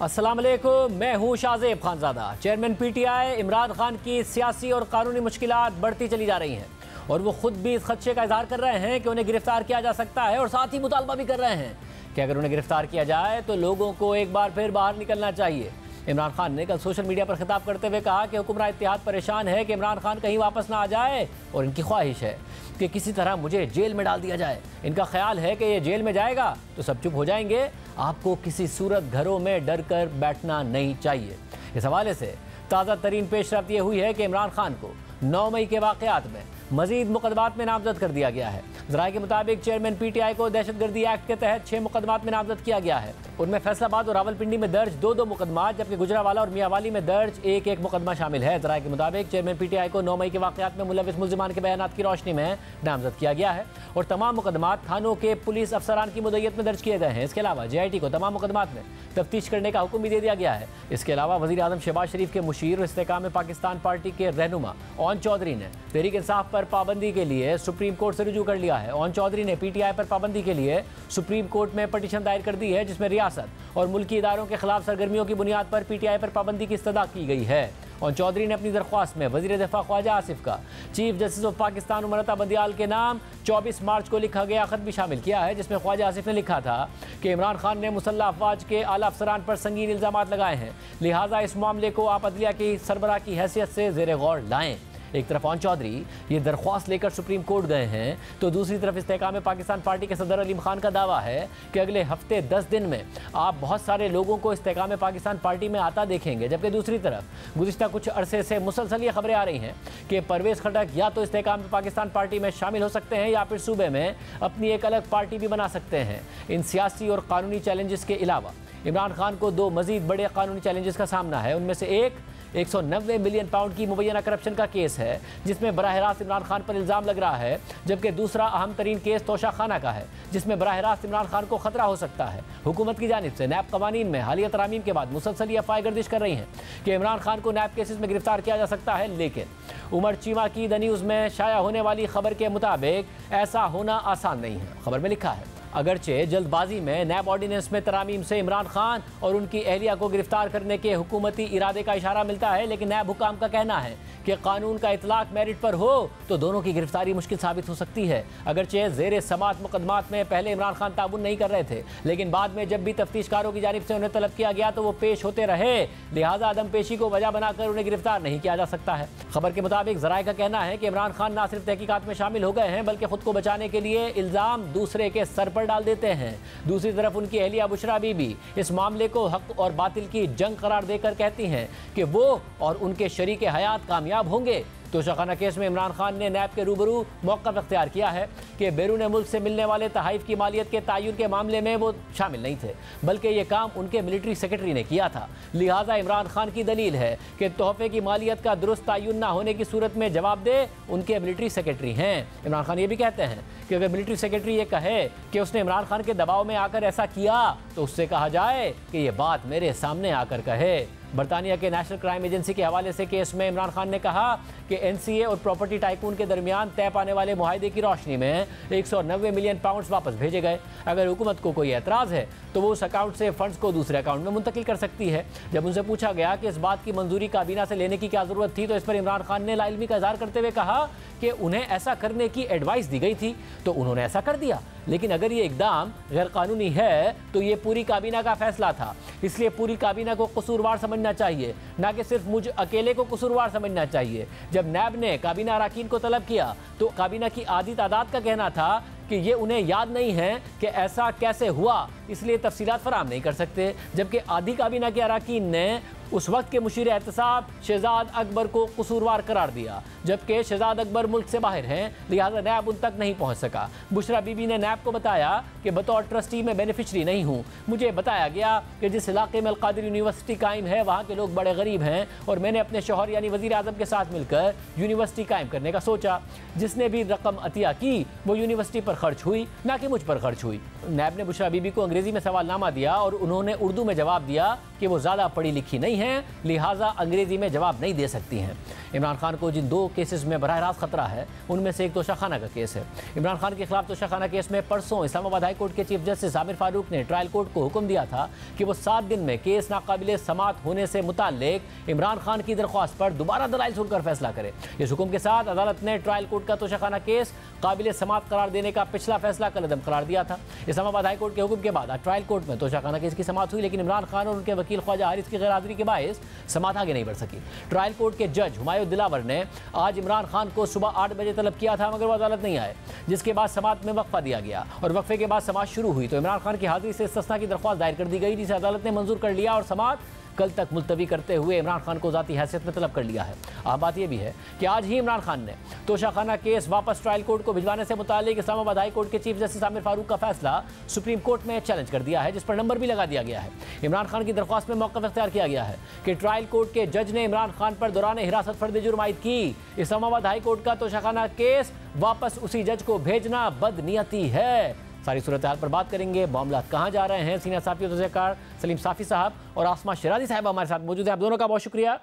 अस्सलाम वालेकुम, मैं हूं शाहजेब खानजादा। चेयरमैन पीटीआई इमरान खान की सियासी और कानूनी मुश्किलात बढ़ती चली जा रही हैं और वो खुद भी इस खदशे का इजहार कर रहे हैं कि उन्हें गिरफ्तार किया जा सकता है और साथ ही मुतालबा भी कर रहे हैं कि अगर उन्हें गिरफ्तार किया जाए तो लोगों को एक बार फिर बाहर निकलना चाहिए। इमरान खान ने कल सोशल मीडिया पर खिताब करते हुए कहा कि हुक्मरान इत्तेहाद परेशान है कि इमरान खान कहीं वापस ना आ जाए और इनकी ख्वाहिश है कि किसी तरह मुझे जेल में डाल दिया जाए। इनका ख्याल है कि ये जेल में जाएगा तो सब चुप हो जाएंगे। आपको किसी सूरत घरों में डर कर बैठना नहीं चाहिए। इस हवाले से ताज़ा तरीन पेशरफ्त ये हुई है कि इमरान खान को 9 मई के वाक़यात में मजीद मुकदमात में नामजद कर दिया गया है। ज़राए के मुताबिक चेयरमैन पीटीआई को दहशतगर्दी एक्ट के तहत 6 मुकदमात में नामजद किया गया है। उनमें फैसलाबाद और रावलपिंडी में दर्ज 2 मुकदमात, जबकि गुजरावाला और मियावाली में दर्ज 1 मुकदमा शामिल है। ज़राए के मुताबिक चेयरमैन पीटीआई को 9 मई के वाक़यात में मुलविस मुल्ज़िमान के बयानात की रोशनी में नामजद किया गया है और तमाम मुकदमात थानों के पुलिस अफसरान की मुद्दत में दर्ज किए गए हैं। इसके अलावा JIT को तमाम मुकदमात में तफ्तीश करने का हुक्म भी दे दिया गया है। इसके अलावा वज़ीर आज़म शहबाज शरीफ के मुशीर और इस्तेकाम पाकिस्तान पार्टी के रहनुमा ओन चौधरी ने तहरीक इंसाफ पर पाबंदी के लिए सुप्रीम कोर्ट से रुजू कर लिया है। ओन चौधरी ने पीटीआई पर पाबंदी के लिए सुप्रीम कोर्ट में पटिशन दायर कर दी है, जिसमें रियासत और मुल्की इदारों के खिलाफ सरगर्मियों की बुनियाद पर पीटीआई पर पाबंदी की इस्तदा की गई है। और चौधरी ने अपनी दरख्वास्त में वज़ीर दिफा ख्वाजा आसिफ का chief justice of Pakistan उमरता Bandial के नाम 24 मार्च को लिखा गया खत भी शामिल किया है, जिसमें ख्वाजा आसिफ ने लिखा था कि इमरान खान ने मुसल्लह अफवाज के आला अफसरान पर संगीन इल्ज़ामात लगाए हैं, लिहाजा इस मामले को आप अदलिया की सरबराह की हैसियत से ज़ेर गौर लाएँ। एक तरफ ओन चौधरी ये दरख्वास्त लेकर सुप्रीम कोर्ट गए हैं तो दूसरी तरफ इस्तेकाम पाकिस्तान पार्टी के सदर अलीम खान का दावा है कि अगले हफ्ते 10 दिन में आप बहुत सारे लोगों को इस्तेकाम पाकिस्तान पार्टी में आता देखेंगे। जबकि दूसरी तरफ गुज़िश्ता कुछ अरसे से मुसलसल ये खबरें आ रही हैं कि परवेज़ खटक या तो इस्तेकाम पाकिस्तान पार्टी में शामिल हो सकते हैं या फिर सूबे में अपनी एक अलग पार्टी भी बना सकते हैं। इन सियासी और कानूनी चैलेंजेस के अलावा इमरान खान को 2 मज़ीद बड़े कानूनी चैलेंजेस का सामना है। उनमें से एक 190 मिलियन पाउंड की मुबैना करप्शन का केस है, जिसमें बराह रास्त इमरान खान पर इल्ज़ाम लग रहा है, जबकि दूसरा अहम तरीन केस तोशा खाना का है, जिसमें बराह रास्त इमरान खान को खतरा हो सकता है। हुकूमत की जानिब से नैब कवानीन में हालिया तरामीम के बाद मुसलसल ये अफवाहें गर्दिश कर रही हैं कि इमरान खान को नैब केसेस में गिरफ्तार किया जा सकता है, लेकिन उमर चीमा की द न्यूज़ में शाया होने वाली खबर के मुताबिक ऐसा होना आसान नहीं है। खबर में लिखा है अगरचे जल्दबाजी में नैब ऑर्डिनेंस में तरामीम से इमरान खान और उनकी अहलिया को गिरफ्तार करने के हुकूमती इरादे का इशारा मिलता है, लेकिन नैब हुकाम का कहना है कि कानून का इतलाक मेरिट पर हो तो दोनों की गिरफ्तारी मुश्किल साबित हो सकती है। अगरचे ज़ेर समात मुकदमात में पहले इमरान खान ताबुन नहीं कर रहे थे, लेकिन बाद में जब भी तफ्तीशकारों की जानिब से उन्हें तलब किया गया तो वो पेश होते रहे, लिहाजा अदम पेशी को वजह बनाकर उन्हें गिरफ्तार नहीं किया जा सकता है। खबर के मुताबिक ज़राए का कहना है कि इमरान खान न सिर्फ तहकीकात में शामिल हो गए हैं बल्कि खुद को बचाने के लिए इल्ज़ाम दूसरे के सर पर डाल देते हैं। दूसरी तरफ उनकी अहलिया बुशरा बीबी इस मामले को हक और बातिल की जंग करार देकर कहती हैं कि वो और उनके शरीके हयात कामयाब होंगे। तोशा खाना केस में इमरान खान ने नैब के रूबरू मौक़िफ़ इख्तियार किया है कि बैरून मुल्क से मिलने वाले तहाइफ की मालियत के तयन के मामले में वो शामिल नहीं थे, बल्कि ये काम उनके मिलिट्री सेक्रेटरी ने किया था। लिहाजा इमरान खान की दलील है कि तोहफे की मालियत का दुरुस्त तयन ना होने की सूरत में जवाब दे उनके मिलिट्री सेक्रेटरी हैं। इमरान खान ये भी कहते हैं कि अगर मिलिट्री सेक्रेटरी ये कहे कि उसने इमरान खान के दबाव में आकर ऐसा किया तो उससे कहा जाए कि ये बात मेरे सामने आकर कहे। बरतानिया के नेशनल क्राइम एजेंसी के हवाले से केस में इमरान खान ने कहा कि NCA और प्रॉपर्टी टाइकून के दरमियान तय पाने वाले मुआहदे की रोशनी में 190 मिलियन पाउंड्स वापस भेजे गए। अगर हुकूमत को कोई एतराज़ है तो वो उस अकाउंट से फंड्स को दूसरे अकाउंट में मुंतकिल कर सकती है। जब उनसे पूछा गया कि इस बात की मंजूरी काबीना से लेने की क्या ज़रूरत थी तो इस पर इमरान खान ने लाइल्मी का इज़हार करते हुए कहा कि उन्हें ऐसा करने की एडवाइस दी गई थी तो उन्होंने ऐसा कर दिया, लेकिन अगर ये इकदाम गैर कानूनी है तो ये पूरी काबीना का फैसला था, इसलिए पूरी काबीना को कसूरवार समझना चाहिए, ना कि सिर्फ मुझ अकेले को कसूरवार समझना चाहिए। जब नैब ने काबीना अरकान को तलब किया तो काबीना की आधी तादाद का कहना था कि ये उन्हें याद नहीं है कि ऐसा कैसे हुआ, इसलिए तफसीलात फराहम नहीं कर सकते, जबकि आधी काबीना के अरकान ने उस वक्त के मुशीर एहतसाब शहजाद अकबर को कसूरवार करार दिया, जबकि शहजाद अकबर मुल्क से बाहर हैं, लिहाजा नैब उन तक नहीं पहुंच सका। बुशरा बीबी ने नैब को बताया कि बतौर ट्रस्टी में बेनिफिशरी नहीं हूँ, मुझे बताया गया कि जिस इलाके में अलकादिर यूनिवर्सिटी कायम है वहाँ के लोग बड़े गरीब हैं और मैंने अपने शौहर यानी वज़ीर आज़म के साथ मिलकर यूनिवर्सिटी कायम करने का सोचा। जिसने भी रकम अतिया की वो यूनिवर्सिटी पर खर्च हुई, ना कि मुझ पर खर्च हुई। नैब ने बुशरा बीबी को अंग्रेज़ी में सवालनामा दिया और उन्होंने उर्दू में जवाब दिया कि वो ज़्यादा पढ़ी लिखी नहीं हैं, लिहाजा अंग्रेज़ी में जवाब नहीं दे सकती हैं। इमरान खान को जिन 2 केसेस में बराह रास्त खतरा है उनमें से एक तोशाखाना का केस है। इमरान खान के खिलाफ तोशाखाना केस में परसों इस्लामाबाद हाई कोर्ट के चीफ जस्टिस आमिर फारूक ने ट्रायल कोर्ट को हुक्म दिया था कि वो 7 दिन में केस नाकाबिले समात होने से मुताल्लिक इमरान खान की दरख्वास्त पर दोबारा दलाइल सुनकर फैसला करे। इस हुक्म के साथ अदालत ने ट्रायल कोर्ट का तोशाखाना केस काबिले समात करार देने का पिछला फैसला कलअदम करार दिया था। इस्लामाबाद हाई कोर्ट के हुक्म के बाद ट्रायल कोर्ट में तोशाखाना केस की समात हुई, लेकिन इमरान खान और उनके वकील ख्वाजा हारिस की गैरहाजिरी के बायस समात आगे नहीं बढ़ सकी। ट्रायल कोर्ट के जज हुमायूं दिलावर ने आज इमरान खान को सुबह 8 बजे तलब किया था, मगर वो अदालत नहीं आए, जिसके बाद समात में वक्फा दिया गया और वक्फे के बाद समात शुरू हुई तो इमरान खान की हाजिरी से इस्तिस्ना की दरख्वास्त दायर कर दी गई, जिसे अदालत ने मंजूर कर लिया और समात कल तक मुलतवी करते हुए इमरान खान को ज़ाती हैसियत में तलब कर लिया है। अब बात यह भी है कि आज ही इमरान खान ने तोशाखाना केस वापस ट्रायल कोर्ट को भिजवाने से मुताल्लिक इस्लामाबाद हाई कोर्ट के चीफ जस्टिस आमिर फारूक का फैसला सुप्रीम कोर्ट में चैलेंज कर दिया है, जिस पर नंबर भी लगा दिया गया है। इमरान खान की दरख्वास्त में मौक़िफ़ इख्तियार किया गया है कि ट्रायल कोर्ट के जज ने इमरान खान पर दौरान हिरासत फर्द जुर्म आयद की। इस्लामाबाद हाई कोर्ट का तोशाखाना केस वापस उसी जज को भेजना बदनीयती है। सारी सूरत हाल पर बात करेंगे, मामला कहाँ जा रहे हैं। सीनियर साफ़ी तज़कियाकार सलीम साफ़ी साहब और आसमा शिराजी साहब हमारे साथ मौजूद हैं। आप दोनों का बहुत शुक्रिया।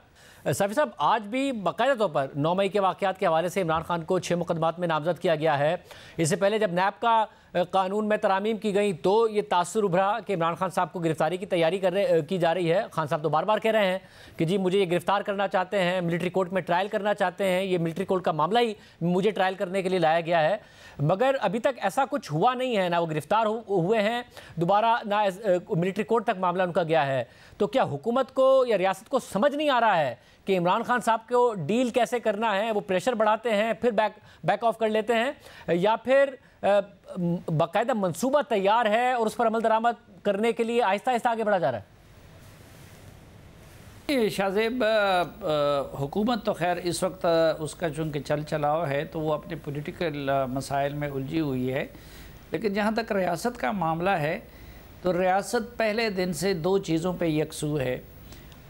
साफ़ी साहब, आज भी बाकायदा तौर पर 9 मई के वाक़यात के हवाले से इमरान खान को 6 मुकदमात में नामजद किया गया है। इससे पहले जब नैब का कानून में तरामीम की गई तो ये तासुर उभरा कि इमरान खान साहब को गिरफ्तारी की तैयारी की जा रही है। खान साहब तो बार बार कह रहे हैं कि जी मुझे ये गिरफ्तार करना चाहते हैं, मिलिट्री कोर्ट में ट्रायल करना चाहते हैं, ये मिलिट्री कोर्ट का मामला ही मुझे ट्रायल करने के लिए लाया गया है, मगर अभी तक ऐसा कुछ हुआ नहीं है। ना वो गिरफ्तार हुए हैं दोबारा, ना मिलिट्री कोर्ट तक मामला उनका गया है। तो क्या हुकूमत को या रियासत को समझ नहीं आ रहा है कि इमरान खान साहब को डील कैसे करना है? वो प्रेशर बढ़ाते हैं फिर बैक ऑफ कर लेते हैं, या फिर बाकायदा मंसूबा तैयार है और उस पर अमल दरामद करने के लिए आहिस्ता आहिस्ता आगे बढ़ा जा रहा है? शाहजेब, हुकूमत तो खैर इस वक्त उसका चूँकि चल चलाव है तो वो अपने पॉलिटिकल मसाइल में उलझी हुई है, लेकिन जहाँ तक रियासत का मामला है तो रियासत पहले दिन से 2 चीज़ों पे यकसू है,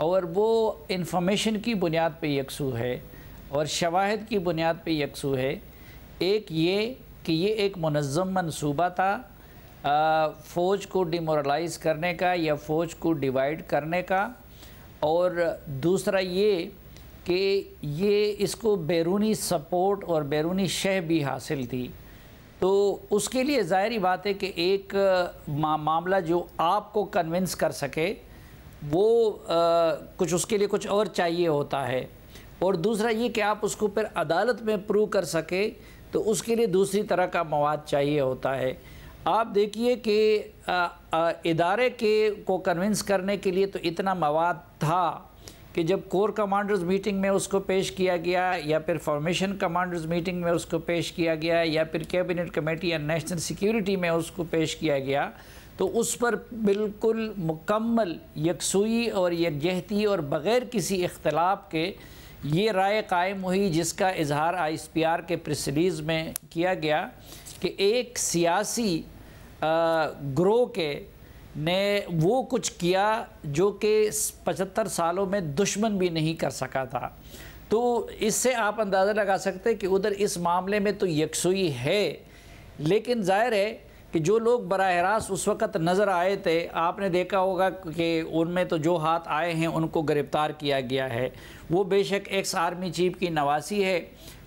और वो इंफॉर्मेशन की बुनियाद पे यकसू है और शवाहिद की बुनियाद पे यकसू है। एक ये कि ये एक मुनज़्ज़म मनसूबा था फ़ौज को डिमोरलाइज़ करने का या फ़ौज को डिवाइड करने का, और दूसरा ये कि ये इसको बैरूनी सपोर्ट और बैरूनी शह भी हासिल थी। तो उसके लिए ज़ाहिरी बात है कि एक मामला जो आपको कन्विंस कर सके वो कुछ उसके लिए कुछ और चाहिए होता है, और दूसरा ये कि आप उसको फिर अदालत में प्रूव कर सके तो उसके लिए दूसरी तरह का मवाद चाहिए होता है। आप देखिए कि इदारे को कन्विंस करने के लिए तो इतना मवाद था कि जब कोर कमांडर्स मीटिंग में उसको पेश किया गया, या फिर फॉर्मेशन कमांडर्स मीटिंग में उसको पेश किया गया, या फिर cabinet committee and national security में उसको पेश किया गया, तो उस पर बिल्कुल मुकम्मल यकसुई और यकजहती और बग़ैर किसी इख्तलाफ के ये राय कायम हुई, जिसका इजहार ISPR के प्रेस रिलीज़ में किया गया कि एक सियासी ग्रोह के ने वो कुछ किया जो कि 75 सालों में दुश्मन भी नहीं कर सका था। तो इससे आप अंदाज़ा लगा सकते हैं कि उधर इस मामले में तो यकसुई है, लेकिन ज़ाहिर है कि जो लोग बराह रास्त उस वक़्त नज़र आए थे, आपने देखा होगा कि उनमें तो जो हाथ आए हैं उनको गिरफ़्तार किया गया है। वो बेशक एक्स आर्मी चीफ की नवासी है,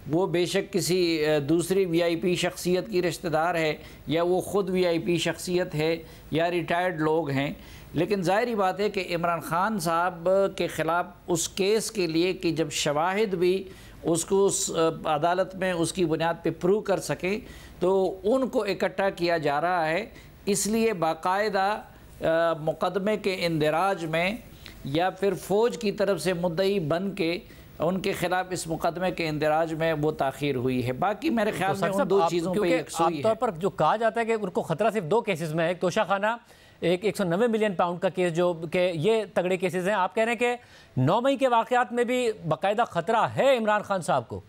वो बेशक किसी दूसरी VIP शख्सियत की रिश्तेदार है, या वो ख़ुद VIP शख्सियत है, या रिटायर्ड लोग हैं, लेकिन ज़ाहिरी बात है कि इमरान ख़ान साहब के ख़िलाफ़ उस केस के लिए कि जब शवाहिद भी उसको उस अदालत में उसकी बुनियाद पे प्रूव कर सकें तो उनको इकट्ठा किया जा रहा है। इसलिए बाकायदा मुकदमे के इंदिराज में या फिर फ़ौज की तरफ से मुद्दई बन के उनके खिलाफ इस मुकदमे के इंदिराज में वो ताख़ीर हुई है। बाकी मेरे ख्याल में उन 2 चीज़ों पर यकसुई है। आमतौर पर जो कहा जाता है कि उनको ख़तरा सिर्फ 2 केसेस में है, एक तोशाखाना, एक 190 मिलियन पाउंड का केस, जो कि ये तगड़े केसेस हैं। आप कह रहे हैं कि 9 मई के वाक़यात में भी बाकायदा ख़तरा है इमरान खान साहब को?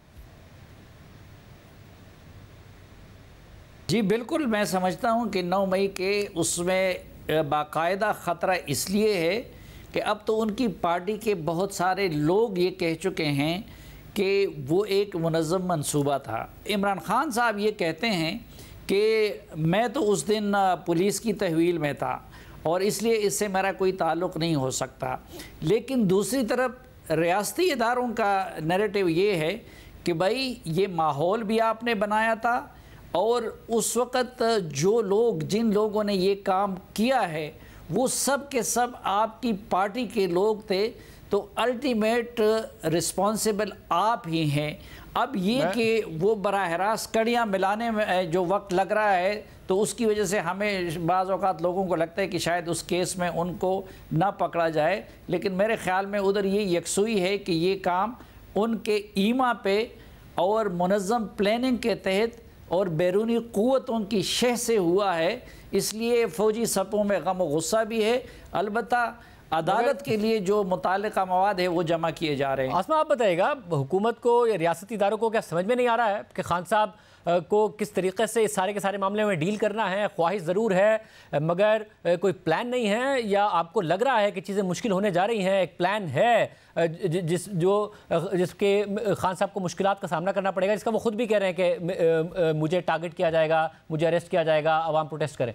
जी बिल्कुल, मैं समझता हूँ कि 9 मई के उसमें बाकायदा ख़तरा इसलिए है कि अब तो उनकी पार्टी के बहुत सारे लोग ये कह चुके हैं कि वो एक मुनज़्ज़म मंसूबा था। इमरान खान साहब ये कहते हैं कि मैं तो उस दिन पुलिस की तहवील में था और इसलिए इससे मेरा कोई ताल्लुक़ नहीं हो सकता, लेकिन दूसरी तरफ रियासती इदारों का नैरेटिव ये है कि भाई ये माहौल भी आपने बनाया था, और उस वक़्त जो लोग, जिन लोगों ने ये काम किया है, वो सब के सब आपकी पार्टी के लोग थे, तो अल्टीमेट रिस्पॉन्सिबल आप ही हैं। अब ये कि वो बराह रास्त कड़ियाँ मिलाने में जो वक्त लग रहा है, तो उसकी वजह से हमें बाज़ औक़ात लोगों को लगता है कि शायद उस केस में उनको ना पकड़ा जाए, लेकिन मेरे ख़्याल में उधर ये यकसुई है कि ये काम उनके ईमा पे और मुनज़्ज़म प्लानिंग के तहत और बैरूनी क़ुव्वतों की शह से हुआ है। इसलिए फ़ौजी सपों में गम और गुस्सा भी है। अलबत्ता अदालत के लिए जो मुताल्लिक़ा मवाद है वो जमा किए जा रहे हैं। आसमा, आप बताइएगा, हुकूमत को या रियासती इदारों को क्या समझ में नहीं आ रहा है कि खान साहब को किस तरीके से इस सारे के सारे मामले में डील करना है? ख्वाहिश ज़रूर है मगर कोई प्लान नहीं है, या आपको लग रहा है कि चीज़ें मुश्किल होने जा रही हैं? एक प्लान है जिसके खान साहब को मुश्किलात का सामना करना पड़ेगा, जिसका वो खुद भी कह रहे हैं कि मुझे टारगेट किया जाएगा, मुझे अरेस्ट किया जाएगा, अवाम प्रोटेस्ट करें।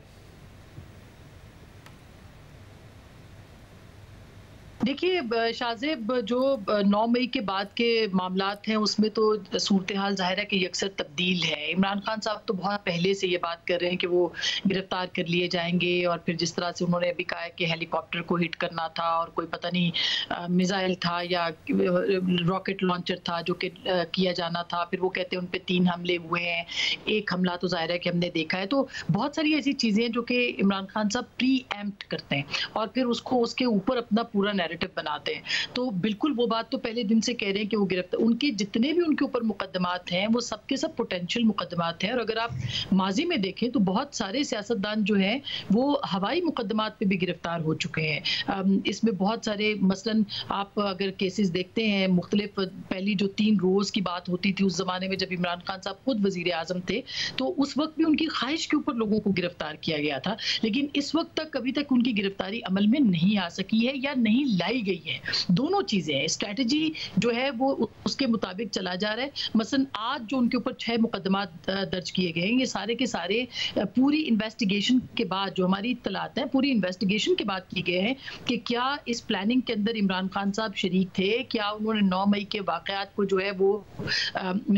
देखिए शाहजेब, जो 9 मई के बाद के मामलात हैं उसमें तो सूरत हाल ज़ाहिर है कि अक्सर तब्दील है। इमरान खान साहब तो बहुत पहले से ये बात कर रहे हैं कि वो गिरफ्तार कर लिए जाएंगे, और फिर जिस तरह से उन्होंने अभी कहा है कि हेलीकॉप्टर को हिट करना था और कोई पता नहीं मिसाइल था या रॉकेट लॉन्चर था जो कि किया जाना था, फिर वो कहते हैं उन पर 3 हमले हुए हैं, एक हमला तो ज़ाहिर है कि हमने देखा है। तो बहुत सारी ऐसी चीज़ें हैं जो कि इमरान खान साहब प्री एम्प्ट करते हैं और फिर उसको उसके ऊपर अपना पूरा बनाते हैं। तो बिल्कुल वो बात तो पहले दिन से कह रहे हैं कि वो गिरफ्तार, उनके जितने भी उनके ऊपर मुकदमात हैं वो सबके सब पोटेंशियल मुकदमात हैं। और अगर आप माजी में देखें तो बहुत सारे सियासतदान जो हैं वो हवाई मुकदमात पे भी गिरफ्तार हो चुके हैं। इसमें बहुत सारे, मसलन आप अगर केसेस देखते हैं मुख्तलिफ, पहली जो 3 रोज़ की बात होती थी उस ज़माने में जब इमरान खान साहब खुद वज़ीर आज़म थे, तो उस वक्त भी उनकी ख्वाहिश के ऊपर लोगों को गिरफ्तार किया गया था, लेकिन इस वक्त तक अभी तक उनकी गिरफ्तारी अमल में नहीं आ सकी है या नहीं लाई गई है। दोनों चीजें हैं, स्ट्रेटजी जो है वो उसके मुताबिक चला जा रहा है। मसलन आज जो उनके ऊपर 6 मुकदमात दर्ज किए गए हैं, ये सारे के सारे पूरी इन्वेस्टिगेशन के बाद, जो हमारी इत्तलात है पूरी इन्वेस्टिगेशन के बाद किए गए हैं कि क्या इस प्लानिंग के अंदर इमरान खान साहब शरीक थे, क्या उन्होंने 9 मई के वाकयात को जो है वो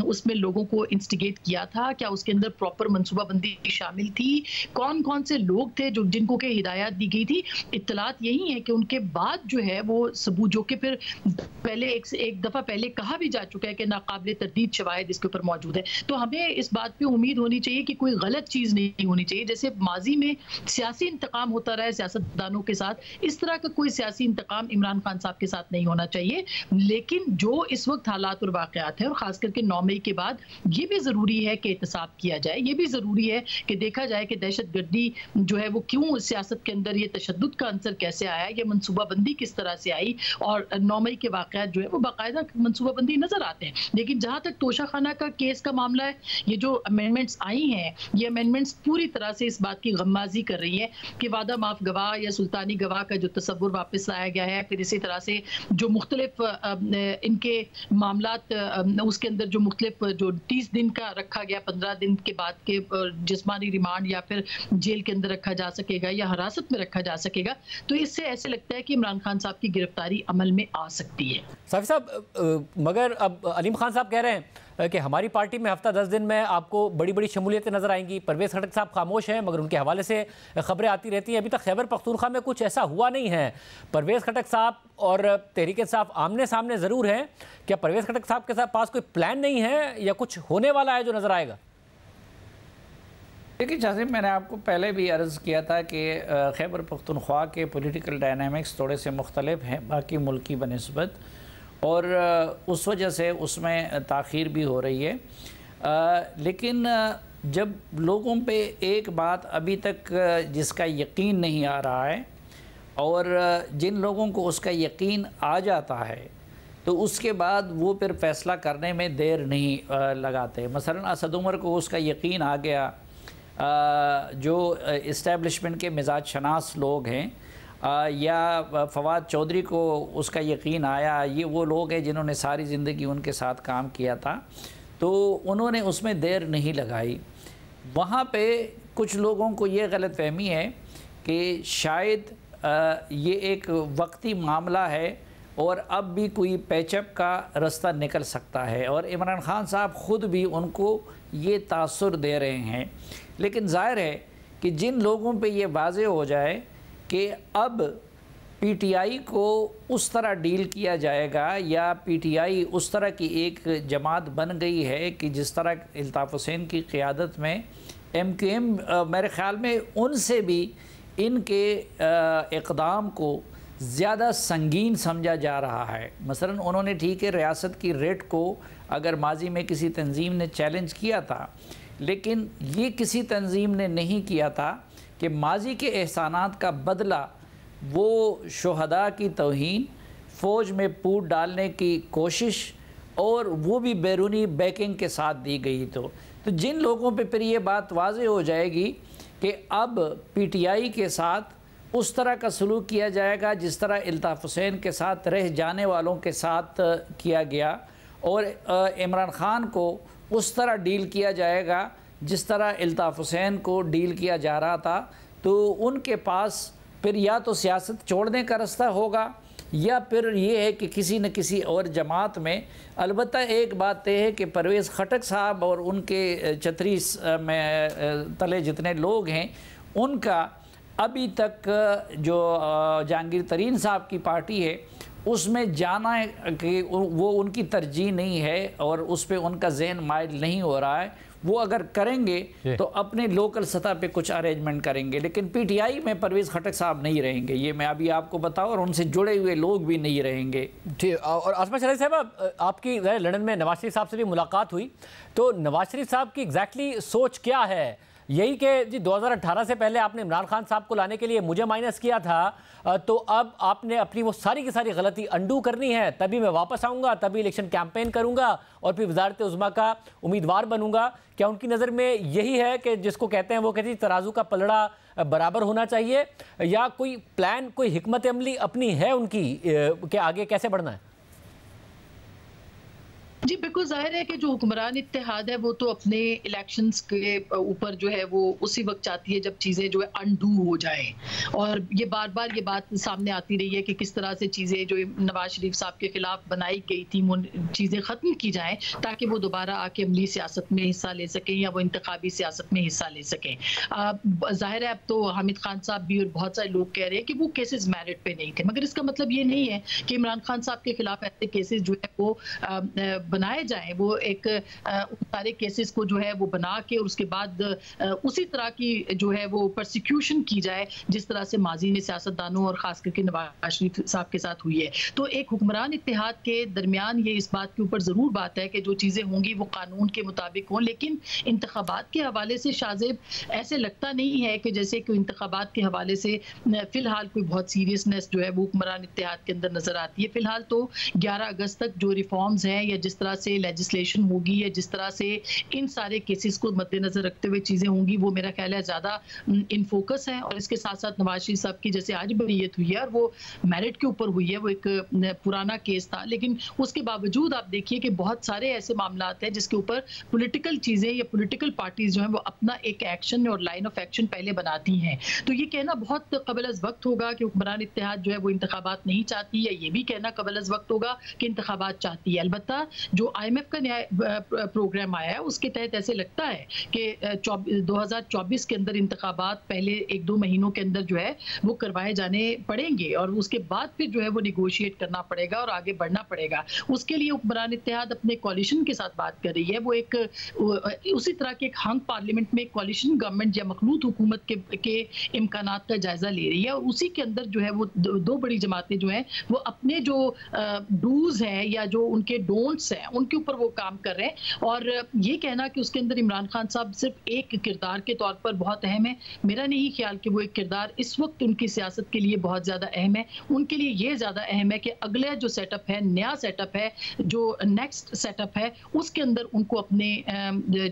उसमें लोगों को इंस्टिगेट किया था, क्या उसके अंदर प्रॉपर मनसूबाबंदी शामिल थी, कौन कौन से लोग थे जो जिनको के हिदायत दी गई थी। इत्तलात यही है कि उनके बाद जो है वो सबूत, जो कि फिर पहले एक दफ़ा पहले कहा भी जा चुका है कि नाकाबिले तरदीद शवाहिद इसके ऊपर मौजूद है, तो हमें इस बात पे उम्मीद होनी चाहिए कि कोई गलत चीज़ नहीं होनी चाहिए। जैसे माजी में सियासी इंतकाम होता रहा है सियासतदानों के साथ, इस तरह का कोई सियासी इंतकाम इमरान खान साहब के साथ नहीं होना चाहिए। लेकिन जो इस वक्त हालात और वाक़यात हैं, और ख़ास करके 9 मई के बाद, ये भी ज़रूरी है कि एहतसाब किया जाए, ये भी ज़रूरी है कि देखा जाए कि दहशतगर्दी जो है वो क्यों सियासत के अंदर, ये तशद्दुद का अंसर कैसे आया, ये मनसूबाबंदी किस तरह से आई, और 9 मई के वाक़यात जो है वो बाकायदा मनसूबाबंदी नजर आते हैं। लेकिन जहाँ तक तोशा खाना का केस का मामला है, ये जो अमेंडमेंट्स आई हैं, ये अमेंडमेंट्स पूरी तरह से इस बात की गम्माजी कर रही है कि वादा माफ गवाह या सुल्तानी गवाह का जो तस्वुर वापस लाया गया है, फिर इसी तरह से जो मुख्तलिफ इनके मामलात, उसके अंदर जो मुख्तलिफ जो 30 दिन का रखा गया, 15 दिन के बाद के जिस्मानी रिमांड या फिर जेल के अंदर रखा जा सकेगा या हिरासत में रखा जा सकेगा, तो इससे ऐसे लगता है कि इमरान खान साहब की गिरफ्तारी अमल में आ सकती है। साफी साहब, मगर अब अलीम खान साहब कह रहे हैं कि हमारी पार्टी में हफ्ता 10 दिन में आपको बड़ी बड़ी शमूलियतें नजर आएंगी। परवेज़ खटक साहब खामोश हैं, मगर उनके हवाले से खबरें आती रहती हैं। अभी तक खैबर पख्तूनख्वा में कुछ ऐसा हुआ नहीं है। परवेज़ खटक साहब और तहरीक इंसाफ आमने सामने ज़रूर हैं। क्या परवेज़ खटक साहब के पास कोई प्लान नहीं है या कुछ होने वाला है जो नज़र आएगा? देखिए जासिम, मैंने आपको पहले भी अर्ज़ किया था कि खैबर पख्तूनख्वा के पॉलिटिकल डायनामिक्स थोड़े से मुख्तलिफ हैं बाकी मुल्क की बनिस्बत, और उस वजह से उसमें ताख़ीर भी हो रही है। लेकिन जब लोगों पे एक बात अभी तक जिसका यकीन नहीं आ रहा है, और जिन लोगों को उसका यकीन आ जाता है, तो उसके बाद वो फिर फ़ैसला करने में देर नहीं लगाते। मसलन असद उमर को उसका यकीन आ गया, जो इस्टेब्लिशमेंट के मिजाज शनास लोग हैं, या फवाद चौधरी को उसका यकीन आया, ये वो लोग हैं जिन्होंने सारी ज़िंदगी उनके साथ काम किया था, तो उन्होंने उसमें देर नहीं लगाई। वहाँ पे कुछ लोगों को ये गलतफहमी है कि शायद ये एक वक्ती मामला है और अब भी कोई पैचअप का रास्ता निकल सकता है, और इमरान खान साहब ख़ुद भी उनको ये तासुर दे रहे हैं। लेकिन ज़ाहिर है कि जिन लोगों पे ये वाज़े हो जाए कि अब पीटीआई को उस तरह डील किया जाएगा या पीटीआई उस तरह की एक जमात बन गई है कि जिस तरह अल्ताफ़ हुसैन की क़ियादत में एमक्यूएम मेरे ख़्याल में उनसे भी इनके इक़दाम को ज़्यादा संगीन समझा जा रहा है। मसलन उन्होंने ठीक है रियासत की रेट को अगर माजी में किसी तंजीम ने चैलेंज किया था, लेकिन ये किसी तंजीम ने नहीं किया था कि माजी के एहसानात का बदला वो शुहदा की तौहीन, फ़ौज में पूट डालने की कोशिश, और वो भी बैरूनी बैकिंग के साथ दी गई। तो जिन लोगों पे फिर ये बात वाज़े हो जाएगी कि अब पीटीआई के साथ उस तरह का सलूक किया जाएगा जिस तरह अल्ताफ़ हुसैन के साथ रह जाने वालों के साथ किया गया, और इमरान ख़ान को उस तरह डील किया जाएगा जिस तरह अल्ताफ़ हुसैन को डील किया जा रहा था, तो उनके पास फिर या तो सियासत छोड़ने का रास्ता होगा या फिर ये है कि किसी न किसी और जमात में। अलबत्ता एक बात यह है कि परवेज़ खटक साहब और उनके छतरी में तले जितने लोग हैं, उनका अभी तक जो जहांगीर तरीन साहब की पार्टी है उसमें जाना कि वो उनकी तरजीह नहीं है और उस पर उनका जहन माइल नहीं हो रहा है। वो अगर करेंगे तो अपने लोकल सतह पे कुछ अरेंजमेंट करेंगे, लेकिन पीटीआई में परवेज़ खटक साहब नहीं रहेंगे, ये मैं अभी आपको बताऊं, और उनसे जुड़े हुए लोग भी नहीं रहेंगे। ठीक। और आसमा शरीफ साहब, आपकी लंदन में नवाज शरीफ साहब से भी मुलाकात हुई, तो नवाज शरीफ साहब की एग्जैक्टली सोच क्या है? यही कि जी 2018 से पहले आपने इमरान खान साहब को लाने के लिए मुझे माइनस किया था, तो अब आपने अपनी वो सारी की सारी गलती अंडू करनी है, तभी मैं वापस आऊँगा, तभी इलेक्शन कैंपेन करूँगा और फिर वज़ारत उज़्मा का उम्मीदवार बनूंगा। क्या उनकी नज़र में यही है कि जिसको कहते हैं वो कहती तराजू का पलड़ा बराबर होना चाहिए, या कोई प्लान, कोई हिकमत अमली अपनी है उनकी कि आगे कैसे बढ़ना है? जी बिल्कुल जाहिर है कि जो हुक्मरान इत्तेहाद है वो तो अपने इलेक्शंस के ऊपर जो है वो उसी वक्त चाहती है जब चीज़ें जो है अनडू हो जाए, और ये बार बार ये बात सामने आती रही है कि किस तरह से चीज़ें जो नवाज शरीफ साहब के खिलाफ बनाई गई थी वो चीज़ें ख़त्म की जाएँ ताकि वो दोबारा आके अमली सियासत में हिस्सा ले सकें या वो इंतखाबी सियासत में हिस्सा ले सकें। ज़ाहिर है अब तो हामिद खान साहब भी और बहुत सारे लोग कह रहे हैं कि वो केसेस मेरिट पे नहीं थे, मगर इसका मतलब ये नहीं है कि इमरान खान साहब के खिलाफ ऐसे केसेस जो है वो बनाए जाएं। वो एक सारे केसेस को जो है वो बना के और उसके बाद उसी तरह की जो है वो प्रोसिक्यूशन की जाए जिस तरह से माजी में सियासतदानों और खास करके नवाज शरीफ साहब के साथ हुई है। तो एक हुक्मरान इत्तेहाद के दरमियान ये इस बात के ऊपर ज़रूर बात है कि जो चीज़ें होंगी वो कानून के मुताबिक हों, लेकिन इंतखाबात के हवाले से शाहजेब ऐसे लगता नहीं है कि जैसे कि इंतखाबात के हवाले से फ़िलहाल कोई बहुत सीरियसनेस जो है वो हुक्मरान इत्तेहाद के अंदर नज़र आती है। फ़िलहाल तो 11 अगस्त तक जो रिफॉर्म्स हैं या जिस तरह से लेजिस्लेशन होगी या जिस तरह से इन सारे केसेस को मद्देनजर रखते हुए चीज़ें होंगी वो मेरा ख्याल है ज़्यादा इन फोकस है। और इसके साथ साथ नवाज शरीफ साहब की जैसे आज बरीयत हुई है और वो मेरिट के ऊपर हुई है, वो एक पुराना केस था, लेकिन उसके बावजूद आप देखिए कि बहुत सारे ऐसे मामला हैं जिसके ऊपर पॉलिटिकल चीज़ें या पॉलिटिकल पार्टीज जो हैं वो अपना एक एक्शन और लाइन ऑफ एक्शन पहले बनाती हैं। तो ये कहना बहुत कबल अज़ वक्त होगा कि हुक्मरान इत्तेहाद जो है वो इंतखाबात नहीं चाहती, या ये भी कहना कबल अज़ वक्त होगा कि इंतखाबात चाहती है। अलबत्ता जो IMF का न्याय प्रोग्राम आया है उसके तहत ऐसे लगता है कि 2024 के अंदर इंतखाबात पहले 1-2 महीनों के अंदर जो है वो करवाए जाने पड़ेंगे और उसके बाद फिर जो है वो निगोशिएट करना पड़ेगा और आगे बढ़ना पड़ेगा। उसके लिए हुक्मरान इत्तेहाद अपने कोalition के साथ बात कर रही है। वो एक उसी तरह के एक हंग पार्लियामेंट में कोalition गवर्नमेंट या मखलूत हुकूमत के इम्कानात का जायजा ले रही है और उसी के अंदर जो है वो दो बड़ी जमातें जो हैं वो अपने जो डूज हैं या जो उनके डोंट्स हैं उनके ऊपर वो काम कर रहे हैं। और ये कहना कि उसके अंदर इमरान खान साहब सिर्फ एक किरदार के तौर पर बहुत अहम है, मेरा नहीं ख्याल कि वो एक किरदार इस वक्त उनकी सियासत के लिए बहुत ज़्यादा अहम है। उनके लिए ये ज़्यादा अहम है कि अगला जो सेटअप है, नया सेटअप है, जो नेक्स्ट सेटअप है, उसके अंदर उनको अपने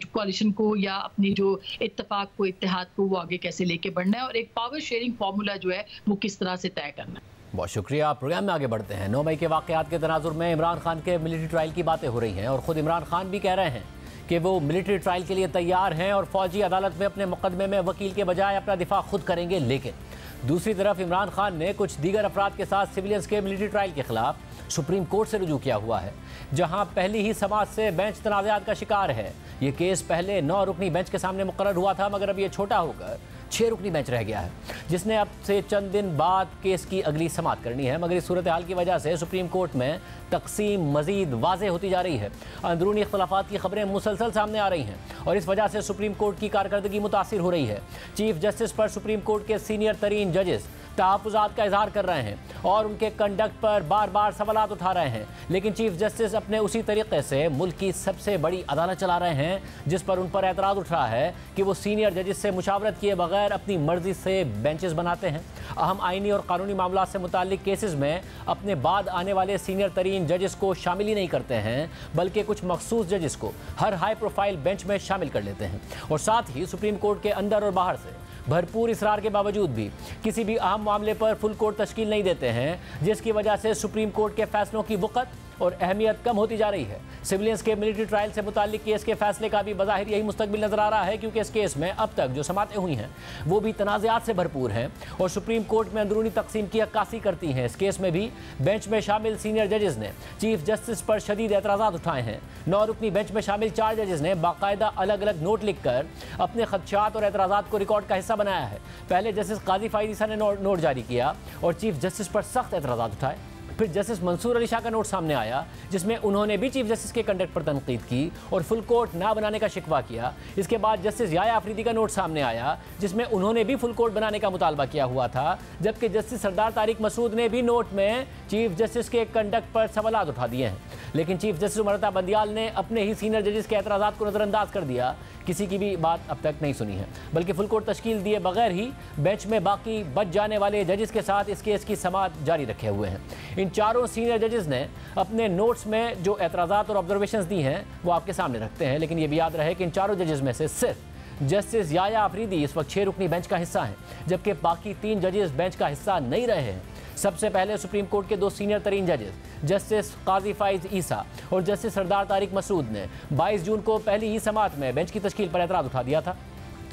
कोalition को या अपनी जो इत्तेफाक को, इत्तेहाद को वो आगे कैसे लेके बढ़ना है और एक पावर शेयरिंग फार्मूला जो है वो किस तरह से तय करना है। बहुत शुक्रिया। प्रोग्राम में आगे बढ़ते हैं। 9 मई के वाक़यात के तनाजुर में इमरान खान के मिलिट्री ट्रायल की बातें हो रही हैं और ख़ुद इमरान खान भी कह रहे हैं कि वो मिलिट्री ट्रायल के लिए तैयार हैं और फ़ौजी अदालत में अपने मुकदमे में वकील के बजाय अपना दिफा खुद करेंगे। लेकिन दूसरी तरफ इमरान खान ने कुछ दीगर अफराद के साथ सिविलियंस के मिलिट्री ट्रायल के खिलाफ सुप्रीम कोर्ट से रुजू किया हुआ है, जहां पहली ही समाअत से बेंच तनाज़ात का शिकार है। ये केस पहले 9 रुकनी बेंच के सामने मुकर्रर हुआ था, मगर अब ये छोटा होकर 6 रुकनी बेंच रह गया है, जिसने अब से चंद दिन बाद केस की अगली समाअत करनी है। मगर इस सूरत हाल की वजह से सुप्रीम कोर्ट में तकसीम मजीद वाज़े होती जा रही है। अंदरूनी इख्तलाफात की खबरें मुसलसल सामने आ रही हैं और इस वजह से सुप्रीम कोर्ट की कारकर्दगी मुतासिर हो रही है। चीफ जस्टिस पर सुप्रीम कोर्ट के सीनियर तरीन जजेस तहफ़्फ़ुज़ात का इजहार कर रहे हैं और उनके कंडक्ट पर बार बार सवालात उठा रहे हैं, लेकिन चीफ जस्टिस अपने उसी तरीके से मुल्क की सबसे बड़ी अदालत चला रहे हैं, जिस पर उन पर एतराज़ उठ रहा है कि वो सीनियर जजेस से मुशावरत किए बगैर अपनी मर्जी से बेंचेस बनाते हैं। अहम आइनी और कानूनी मामला से मुताल्लिक केसेस में अपने बाद आने वाले सीनियर तरीन जजेस को शामिल ही नहीं करते हैं, बल्कि कुछ मखसूस जजेस को हर हाई प्रोफाइल बेंच में शामिल कर लेते हैं और साथ ही सुप्रीम कोर्ट के अंदर और बाहर से भरपूर इसरार के बावजूद भी किसी भी अहम मामले पर फुल कोर्ट तश्कील नहीं देते हैं, जिसकी वजह से सुप्रीम कोर्ट के फैसलों की वक़्त और अहमियत कम होती जा रही है। सिविलियंस के मिलिट्री ट्रायल से मुताल्लिक केस के फैसले का भी बज़ाहिर यही मुस्तकबिल नजर आ रहा है, क्योंकि इस केस में अब तक जो समातें हुई हैं वो भी तनाज़ात से भरपूर हैं और सुप्रीम कोर्ट में अंदरूनी तकसीम की अक्कासी करती हैं। इस केस में भी बेंच में शामिल सीनियर जजेस ने चीफ जस्टिस पर शदीद एतराज़ात उठाए हैं। 9 रुकनी बेंच में शामिल 4 जजेस ने बाकायदा अलग अलग नोट लिख कर अपने खदशात और एतराज़ात को रिकॉर्ड का हिस्सा बनाया है। पहले जस्टिस काजी फायद ईसा ने नोट जारी किया और चीफ जस्टिस पर सख्त एतराज़ात उठाए। फिर जस्टिस मंसूर अली शाह का नोट सामने आया, जिसमें उन्होंने भी चीफ जस्टिस के कंडक्ट पर तनकीद की और फुल कोर्ट ना बनाने का शिकवा किया। इसके बाद जस्टिस याया अफरीदी का नोट सामने आया, जिसमें उन्होंने भी फुल कोर्ट बनाने का मुतालबा किया हुआ था, जबकि जस्टिस सरदार तारिक मसूद ने भी नोट में चीफ जस्टिस के कंडक्ट पर सवालात उठा दिए हैं। लेकिन चीफ जस्टिस उमरता बंदियाल ने अपने ही सीनियर जजेस के एतराज़ात को नज़रअंदाज कर दिया, किसी की भी बात अब तक नहीं सुनी है, बल्कि फुल कोर्ट तश्कील दिए बगैर ही बेंच में बाकी बच जाने वाले जजेस के साथ इस केस की समाअत जारी रखे हुए हैं। इन चारों सीनियर जजेस ने अपने नोट्स में जो एतराज़ात और ऑब्जर्वेशंस दी हैं वो आपके सामने रखते हैं, लेकिन ये भी याद रहे कि इन चारों जजेस में से सिर्फ जस्टिस याया अफरीदी इस वक्त 6 रुकनी बेंच का हिस्सा हैं, जबकि बाकी 3 जजेस बेंच का हिस्सा नहीं रहे हैं। सबसे पहले सुप्रीम कोर्ट के 2 सीनियर तरीन जजेस जस्टिस काजी फायद ईसा और जस्टिस सरदार तारिक मसूद ने 22 जून को पहली ही समाअत में बेंच की तश्कील पर एतराज़ उठा दिया था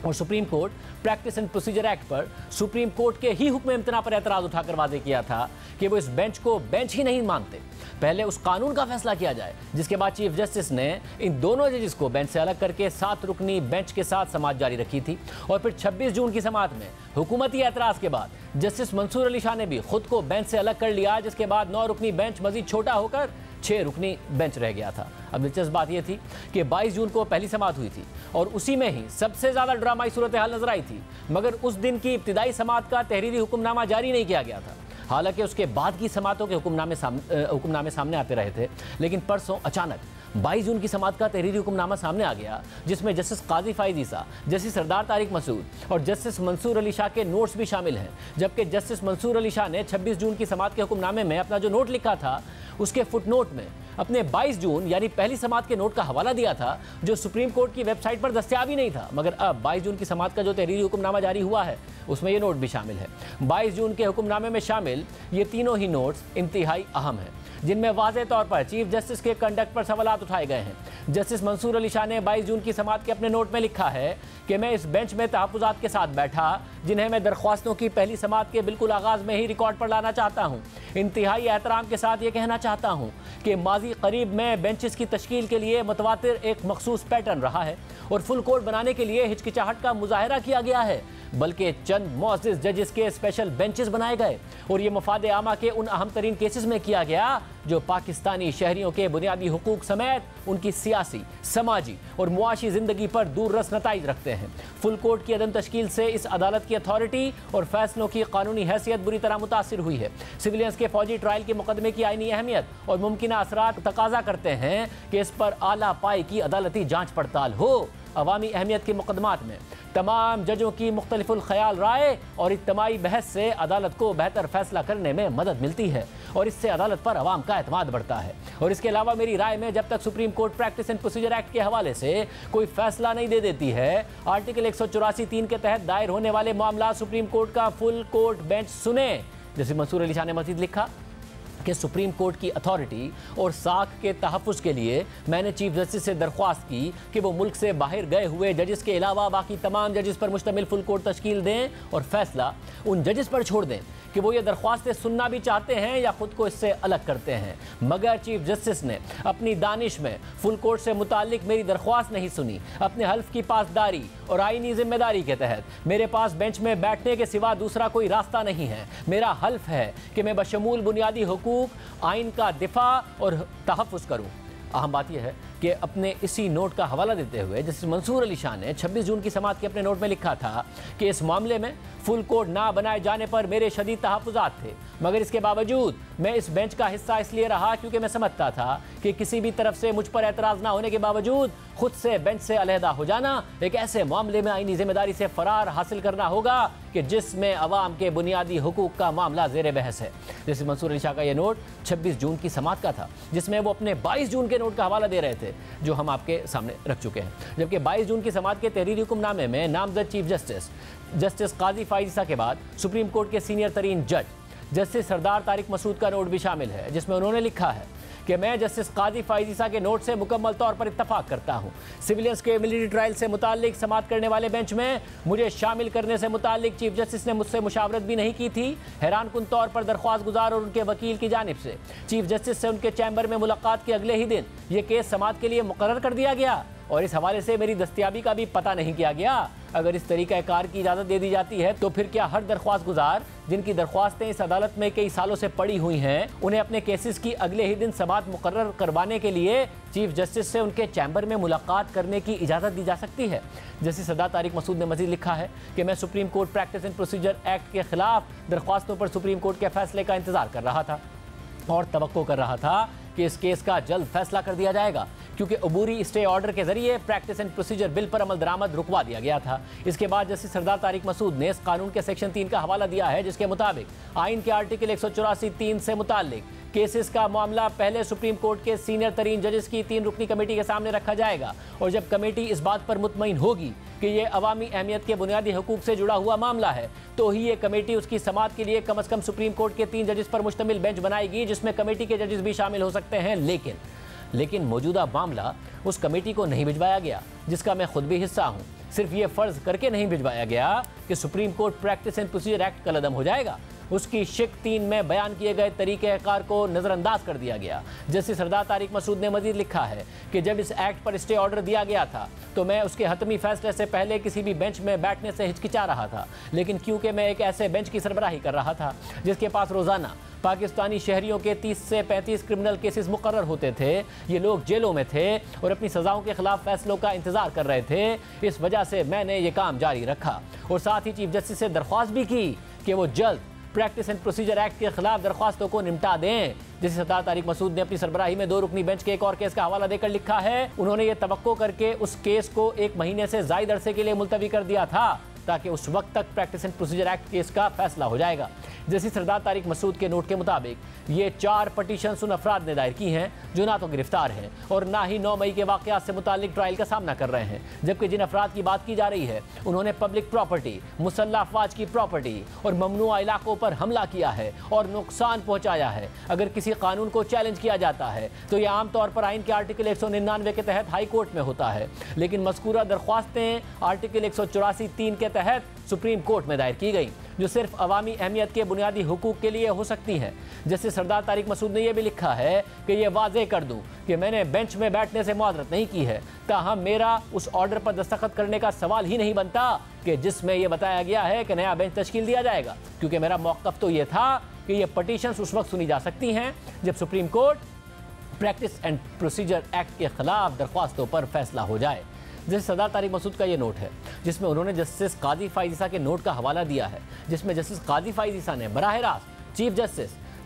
और supreme court practice and procedure act पर सुप्रीम कोर्ट के ही हुक्म इम्तना पर एतराज़ उठाकर वादे किया था कि वो इस बेंच को बेंच ही नहीं मानते, पहले उस कानून का फैसला किया जाए। जिसके बाद चीफ जस्टिस ने इन दोनों जजेस को बेंच से अलग करके 7 रुकनी बेंच के साथ समाअत जारी रखी थी और फिर 26 जून की समाअत में हुकूमती एतराज़ के बाद जस्टिस मंसूर अली शाह ने भी खुद को बेंच से अलग कर लिया, जिसके बाद 9 रुकनी बेंच मजीद छोटा होकर 6 रुकनी बेंच रह गया था। अब दिलचस्प बात यह थी कि 22 जून को पहली समाअत हुई थी और उसी में ही सबसे ज़्यादा ड्रामाई सूरत हाल नजर आई थी, मगर उस दिन की इब्तिदाई समाअत का तहरीरी हुक्मनामा जारी नहीं किया गया था। हालांकि उसके बाद की समाअतों के हुक्मनामे सामने आते रहे थे, लेकिन परसों अचानक 22 जून की समाअत का तहरीरी हुक्मनामा सामने आ गया, जिसमें जस्टिस काजी फायद ईसा, जस्टिस सरदार तारिक मसूद और जस्टिस मंसूर अली शाह के नोट्स भी शामिल हैं। जबकि जस्टिस मंसूर अली शाह ने 26 जून की समाअत के हुक्मनामे में अपना जो नोट लिखा था, उसके फुटनोट में अपने 22 जून यानी पहली समाअत के नोट का हवाला दिया था, जो सुप्रीम कोर्ट की वेबसाइट पर दस्तयाब ही नहीं था। मगर अब 22 जून की समाअत का जो तहरीरी हुक्मनामा जारी हुआ है, उसमें ये नोट भी शामिल है। 22 जून के हुक्मनामे में शामिल ये तीनों ही नोट्स इंतहाई अहम हैं, जिनमें वाज़े तौर पर चीफ जस्टिस के कंडक्ट पर सवालात उठाए गए हैं। जस्टिस मंसूर अली शाह ने 22 जून की समाअत के अपने नोट में लिखा है कि मैं इस बेंच में तहफ़्फ़ुज़ात के साथ बैठा, जिन्हें मैं दरख्वास्तों की पहली समाअत के बिल्कुल आगाज़ में ही रिकॉर्ड पर लाना चाहता हूँ। इंतहाई एहतराम के साथ ये कहना चाहता हूँ कि माजी करीब में बेंचेस की तश्कील के लिए मुतवातिर एक मखसूस पैटर्न रहा है और फुल कोर्ट बनाने के लिए हिचकिचाहट का मुजाहरा किया गया है, बल्कि चंद मुअज़्ज़िज़ जजेस के स्पेशल बेंचेस बनाए गए और ये मफाद आमा के उन अहम तरीन केसेस में किया गया जो पाकिस्तानी शहरियों के बुनियादी हुकूक समेत उनकी सियासी, समाजी और मुआशी ज़िंदगी पर दूररस नताइज रखते हैं। फुल कोर्ट की अदम तश्कील से इस अदालत की अथॉरिटी और फैसलों की कानूनी हैसियत बुरी तरह मुतासिर हुई है। सिविलियंस के फौजी ट्रायल के मुकदमे की आईनी अहमियत और मुमकिना असरात तकाजा करते हैं कि इस पर आला पाई की अदालती जाँच पड़ताल हो। अवामी अहमियत के मुकदमात में तमाम जजों की मुख्तलिफुल ख्याल राय और इज्तिमाई बहस से अदालत को बेहतर फैसला करने में मदद मिलती है और इससे अदालत पर अवाम का एतमाद बढ़ता है। और इसके अलावा मेरी राय में जब तक supreme court practice and procedure act के हवाले से कोई फैसला नहीं दे देती है, आर्टिकल 184(3) के तहत दायर होने वाले मामला सुप्रीम कोर्ट का फुल कोर्ट बेंच सुने। जैसे मंसूर अली शाह ने मजीद लिखा कि सुप्रीम कोर्ट की अथॉरिटी और साख के तहफ़्फ़ुज़ के लिए मैंने चीफ जस्टिस से दरख्वास्त की कि वो मुल्क से बाहर गए हुए जजेस के अलावा बाकी तमाम जजेस पर मुश्तमिल फुल कोर्ट तश्कील दें और फैसला उन जजेस पर छोड़ दें कि वो ये दरख्वास्तें सुनना भी चाहते हैं या खुद को इससे अलग करते हैं। मगर चीफ जस्टिस ने अपनी दानिश में फुल कोर्ट से मुतालिक मेरी दरख्वास्त नहीं सुनी। अपने हल्फ की पासदारी और आईनी जिम्मेदारी के तहत मेरे पास बेंच में बैठने के सिवा दूसरा कोई रास्ता नहीं है। मेरा हल्फ है कि मैं बशमूल बुनियादी हुकूक, आइन का दिफा और तहफ़्फ़ुज़ करूँ। अहम बात यह है कि अपने इसी नोट का हवाला देते हुए जस्टिस मंसूर अली शाह ने 26 जून की समाअत के अपने नोट में लिखा था कि इस मामले में फुल कोर्ट ना बनाए जाने पर मेरे शदीद तहफ़्फ़ुज़ात थे, मगर इसके बावजूद मैं इस बेंच का हिस्सा इसलिए रहा क्योंकि मैं समझता था कि किसी भी तरफ से मुझ पर एतराज़ ना होने के बावजूद खुद से बेंच से अलहदा हो जाना एक ऐसे मामले में आईनी जिम्मेदारी से फरार हासिल करना होगा कि जिसमें अवाम के बुनियादी हुकूक का मामला ज़ेर बहस है। जस्टिस मंसूर अली शाह का यह नोट 26 जून की समाअत का था, जिसमें वो अपने 22 जून के नोट का हवाला दे रहे थे जो हम आपके सामने रख चुके हैं। जबकि 22 जून की समाअत के तहरीरी हुक्मनामे में नामजद चीफ जस्टिस काजी फाइज ईसा के बाद सुप्रीम कोर्ट के सीनियर तरीन जज जस्टिस सरदार तारिक मसूद का नोट भी शामिल है, जिसमें उन्होंने लिखा है कि मैं जस्टिस काजी फाइज ईसा के नोट से मुकम्मल तौर पर इत्तफाक करता हूँ। सिविलियंस के मिलिट्री ट्रायल से मुतालिक समाअत करने वाले बेंच में मुझे शामिल करने से मुतालिक चीफ जस्टिस ने मुझसे मुशावरत भी नहीं की थी। हैरान कुन तौर पर दरख्वास्त गुजार और उनके वकील की जानिब से चीफ जस्टिस से उनके चैम्बर में मुलाकात के अगले ही दिन ये केस समाअत के लिए मुकर्रर कर दिया गया और इस हवाले से मेरी दस्तयाबी का भी पता नहीं किया गया। अगर इस तरीक़ा कार की इजाज़त दे दी जाती है तो फिर क्या हर दरख्वास्त गुजार जिनकी दरख्वास्तें इस अदालत में कई सालों से पड़ी हुई हैं उन्हें अपने केसेस की अगले ही दिन समाअत मुकर्रर करवाने के लिए चीफ जस्टिस से उनके चैम्बर में मुलाकात करने की इजाज़त दी जा सकती है? जस्टिस सरदार तारिक मसूद ने मज़ीद लिखा है कि मैं supreme court practice and procedure act के खिलाफ दरख्वास्तों पर सुप्रीम कोर्ट के फैसले का इंतज़ार कर रहा था और तवक्को कर रहा था कि इस केस का जल्द फैसला कर दिया जाएगा, क्योंकि अबूरी स्टे ऑर्डर के जरिए प्रैक्टिस एंड प्रोसीजर बिल पर अमल दरामद रुकवा दिया गया था। इसके बाद जस्टिस सरदार तारिक मसूद ने इस कानून के सेक्शन 3 का हवाला दिया है, जिसके मुताबिक आइन के आर्टिकल 184(3) से मुताल्लिक केसेस का मामला पहले सुप्रीम कोर्ट के सीनियर तरीन जजेस की 3 रुकनी कमेटी के सामने रखा जाएगा और जब कमेटी इस बात पर मुतमईन होगी कि ये अवामी अहमियत के बुनियादी हुकूक से जुड़ा हुआ मामला है तो ही ये कमेटी उसकी समाअत के लिए कम अज़ कम सुप्रीम कोर्ट के 3 जजेस पर मुश्तमिल बेंच बनाएगी, जिसमें कमेटी के जजेस भी शामिल हो सकते हैं। लेकिन मौजूदा मामला उस कमेटी को नहीं भिजवाया गया जिसका मैं खुद भी हिस्सा हूँ। सिर्फ ये फ़र्ज़ करके नहीं भिजवाया गया कि supreme court practice and procedure act कलअदम हो जाएगा, उसकी शिक 3 में बयान किए गए तरीक़ेकार को नज़रअंदाज कर दिया गया। जस्टिस सरदार तारिक मसूद ने मज़ीद लिखा है कि जब इस एक्ट पर स्टे ऑर्डर दिया गया था तो मैं उसके हतमी फैसले से पहले किसी भी बेंच में बैठने से हिचकिचा रहा था, लेकिन क्योंकि मैं एक ऐसे बेंच की सरबराही कर रहा था जिसके पास रोज़ाना पाकिस्तानी शहरियों के 30 से 35 क्रिमिनल केसेस मुकर्रर होते थे, ये लोग जेलों में थे और अपनी सज़ाओं के खिलाफ फैसलों का इंतज़ार कर रहे थे, इस वजह से मैंने ये काम जारी रखा और साथ ही चीफ जस्टिस से दरख्वास्त भी की कि वो जल्द प्रैक्टिस एंड प्रोसीजर एक्ट के खिलाफ दरख्वास्तों को निपटा दें। जस्टिस सरदार तारिक मसूद ने अपनी सरबराही में 2 रुकनी बेंच के एक और केस का हवाला देकर लिखा है, उन्होंने ये तवक्को करके उस केस को 1 महीने से ज़ायद अरसे के लिए मुलतवी कर दिया था ताकि उस वक्त तक practice and procedure act case का फैसला हो जाएगा। जस्टिस सरदार तारिक मसूद के नोट के मुताबिक ये 4 पटिशन्स उन अफराद ने दायर की हैं जो ना तो गिरफ्तार हैं और ना ही 9 मई के वाक़यात से मुतालिक ट्रायल का सामना कर रहे हैं, जबकि जिन अफराद की बात की जा रही है उन्होंने पब्लिक प्रॉपर्टी, मुसल्लह अफवाज की प्रॉपर्टी और ममनुआ इलाकों पर हमला किया है और नुकसान पहुँचाया है। अगर किसी कानून को चैलेंज किया जाता है तो यह आमतौर पर आइन के आर्टिकल 199 के तहत हाई कोर्ट में होता है, लेकिन मज़कूरा दरख्वास्तें आर्टिकल 184(3) के तहत सुप्रीम कोर्ट में दायर की गई, जो सिर्फ अवामी अहमियत के बुनियादी हुकूक के लिए हो सकती हैं। जस्टिस सरदार तारिक मसूद ने यह भी लिखा है कि यह वाज़े कर दूं कि मैंने बेंच में बैठने से मुआज़रत नहीं की है, ताहम मेरा उस ऑर्डर पर दस्तखत करने का सवाल ही नहीं बनता कि जिसमें यह बताया गया है कि नया बेंच तश्कील दिया जाएगा, क्योंकि मेरा मौक़िफ़ तो यह था कि यह पटिशन्स उस वक्त सुनी जा सकती हैं जब supreme court practice and procedure act के खिलाफ दरख्वास्तों पर फैसला हो जाए। जस्टिस सरदार तारिक मसूद का ये नोट है जिसमें उन्होंने जस्टिस काजी फाइज ईसा के नोट का हवाला दिया है, जिसमें जस्टिस काजी फाइज ईसा ने बराह रास्त चीफ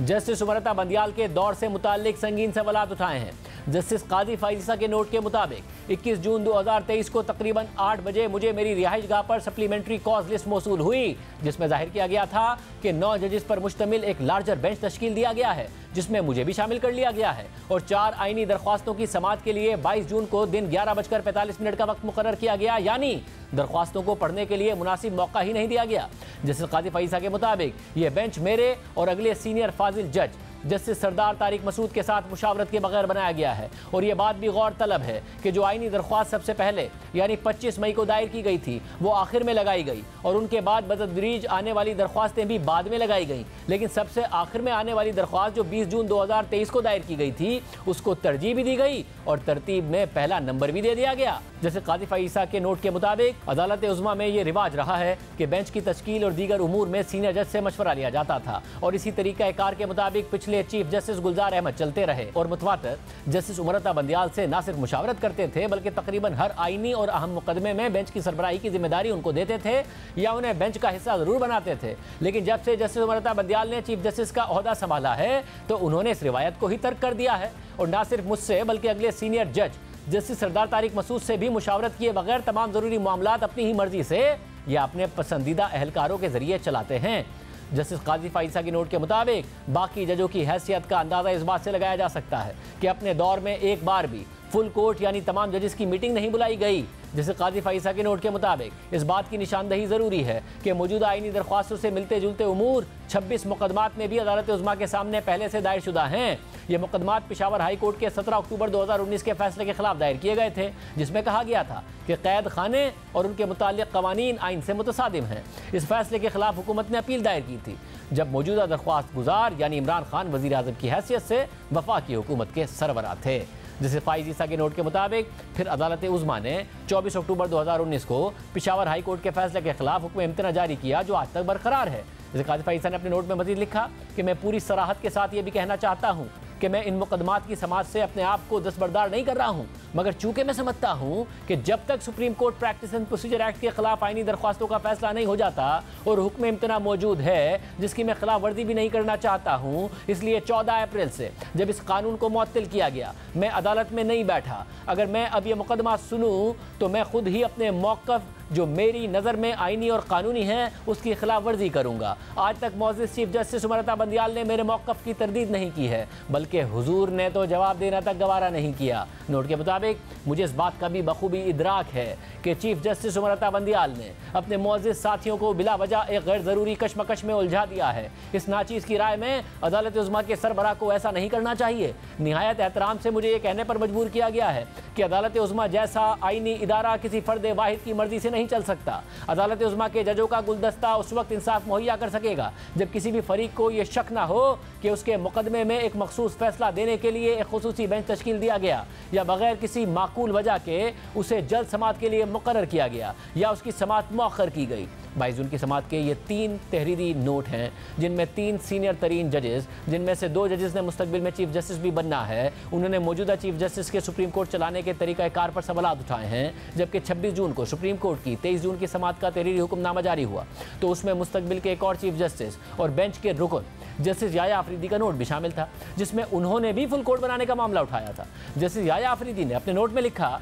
जस्टिस उमरता बंदियाल के दौर से मुताल्लिक संगीन सवालात उठाए हैं। जस्टिस काजी फाइज ईसा के नोट के मुताबिक 21 जून 2023 को तकरीबन 8 बजे मुझे मेरी रिहाइश गाह पर सप्लीमेंट्री कॉज लिस्ट मौसूल हुई, जिसमें जाहिर किया गया था कि 9 जजेस पर मुश्तमिल एक लार्जर बेंच तश्कील दिया गया है, जिसमें मुझे भी शामिल कर लिया गया है और 4 आईनी दरख्वास्तों की समाअत के लिए 22 जून को दिन 11:45 का वक्त मुकर्रर किया गया, यानी दरख्वास्तों को पढ़ने के लिए मुनासिब मौका ही नहीं दिया गया। जस्टिस काजी फाइज ईसा के मुताबिक यह बेंच मेरे और अगले सीनियर फाजिल जज जस्टिस सरदार तारिक मसूद के साथ मुशावरत के बगैर बनाया गया है। और ये बात भी गौर तलब है कि जो आईनी दरख्वास्त सबसे पहले यानी 25 मई को दायर की गई थी वो आखिर में लगाई गई और उनके बाद बतदरीज आने वाली दरख्वास्तें भी बाद में लगाई गई, लेकिन सबसे आखिर में आने वाली दरख्वास्त जो 20 जून 2023 को दायर की गई थी उसको तरजीह भी दी गई और तरतीब में पहला नंबर भी दे दिया गया। जैसे काजी फ़ाइज़ा के नोट के मुताबिक अदालत उज़्मा में ये रिवाज रहा है कि बेंच की तश्कील और दीगर उमूर में सीनियर जज से मशवरा लिया जाता था और इसी तरीक़ाकार के मुताबिक पिछले चीफ जस्टिस गुलजार अहमद चलते रहे और मुतवातर जस्टिस उमरता बंदियाल से न सिर्फ मुशावरत करते थे बल्कि तकरीबन हर आईनी और अहम मुकदमे में बेंच की सरबराही की जिम्मेदारी उनको देते थे या उन्हें बेंच का हिस्सा जरूर बनाते थे। लेकिन जब से जस्टिस उमरता बंदियाल ने चीफ जस्टिस का ओहदा संभाला है तो उन्होंने इस रिवायत को ही तर्क कर दिया है और न सिर्फ मुझसे बल्कि अगले सीनियर जज जस्टिस सरदार तारिक मसूद से भी मुशावरत किए बगैर तमाम जरूरी मामलात अपनी ही मर्जी से या अपने पसंदीदा अहलकारों के जरिए चलाते हैं। जस्टिस काजी फ़ाइज़ा की नोट के मुताबिक बाकी जजों की हैसियत का अंदाज़ा इस बात से लगाया जा सकता है कि अपने दौर में एक बार भी फुल कोर्ट यानी तमाम जजेस की मीटिंग नहीं बुलाई गई। जैसे काजी फ़ाइज़ा के नोट के मुताबिक इस बात की निशानदही ज़रूरी है कि मौजूदा आईनी दरख्वास्तों से मिलते जुलते उमूर 26 मुकदमात में भी अदालत उज़्मा के सामने पहले से दायर शुदा हैं। ये मुकदमात पेशावर हाई कोर्ट के 17 अक्टूबर 2019 के फैसले के खिलाफ दायर किए गए थे जिसमें कहा गया था कि कैद खाने और उनके मुताल्लिक़ कवानीन आइन से मुतसादिम हैं। इस फैसले के खिलाफ हुकूमत ने अपील दायर की थी जब मौजूदा दरख्वास्त गुजार यानी इमरान खान वज़ीर आज़म की हैसियत से वफाकी हुकूमत के सरबराह थे। जैसे फ़ाइज़ा के नोट के मुताबिक फिर अदालत उज़्मा ने 24 अक्टूबर 2019 को पेशावर हाई कोर्ट के फैसले के खिलाफ हुक्म इम्तना जारी किया जो आज तक बरकरार है। जैसे काजी फ़ाइज़ा ने अपने नोट में मज़ीद लिखा कि मैं पूरी सराहत के साथ ये भी कहना चाहता हूँ कि मैं इन मुकदमात की समाज से अपने आप को दस्तबरदार नहीं कर रहा हूँ, मगर चूंकि मैं समझता हूँ कि जब तक supreme court practice and procedure act के खिलाफ आईनी दरख्वास्तों का फैसला नहीं हो जाता और हुक्म इम्तना मौजूद है जिसकी मैं खिलाफ वर्जी भी नहीं करना चाहता हूँ, इसलिए 14 अप्रैल से जब इस कानून को मुअत्तल किया गया मैं अदालत में नहीं बैठा। अगर मैं अब ये मुकदमा सुनूँ तो मैं खुद ही अपने मौक़िफ़ जो मेरी नज़र में आईनी और कानूनी है उसकी खिलाफ वर्जी करूँगा। आज तक मौजूद चीफ जस्टिस उमरता बंदियाल ने मेरे मौक़िफ़ की तरदीद नहीं की है बल्कि हुजूर ने तो जवाब देना तक गवारा नहीं किया। नोट के मुताबिक मुझे इस बात का भी बखूबी इदराक है कि चीफ जस्टिस उमरता बंदियाल ने अपने मौजूद साथियों को बिला वजह एक गैर ज़रूरी कशमकश में उलझा दिया है। इस नाचीज़ की राय में अदालत उज़्मा के सरबराह को ऐसा नहीं करना चाहिए। निहायत एहतराम से मुझे ये कहने पर मजबूर किया गया है कि अदालत उज़्मा जैसा आईनी इदारा किसी फ़र्द वाहिद की मर्जी से नहीं चल सकता। अदालत उज़्मा के जजों का गुलदस्ता उस वक्त इंसाफ मुहैया कर सकेगा जब किसी भी फरीक को यह शक ना हो कि उसके मुकदमे में एक मखसूस फैसला देने के लिए एक खुसूसी बेंच तश्कील दिया गया या बगैर किसी माकूल वजह के उसे जल्द समाअत के लिए मुकर्रर किया गया या उसकी समाअत मौखर की गई। 22 जून की समाअत के ये 3 तहरीरी नोट हैं जिनमें 3 सीनियर तरीन जजेस जिनमें से 2 जजेस ने मुस्तकबिल में चीफ जस्टिस भी बनना है, उन्होंने मौजूदा चीफ जस्टिस के सुप्रीम कोर्ट चलाने के तरीक़ाकार पर सवालात उठाए हैं। जबकि 26 जून को सुप्रीम कोर्ट की 23 जून की समाअत का तहरीरी हुक्मनामा जारी हुआ तो उसमें मुस्तकबिल के एक और चीफ जस्टिस और बेंच के रुकन जस्टिस याया आफरीदी का नोट भी शामिल था जिसमें उन्होंने भी फुल कोर्ट बनाने का मामला उठाया था। जस्टिस याया आफरीदी ने अपने नोट में लिखा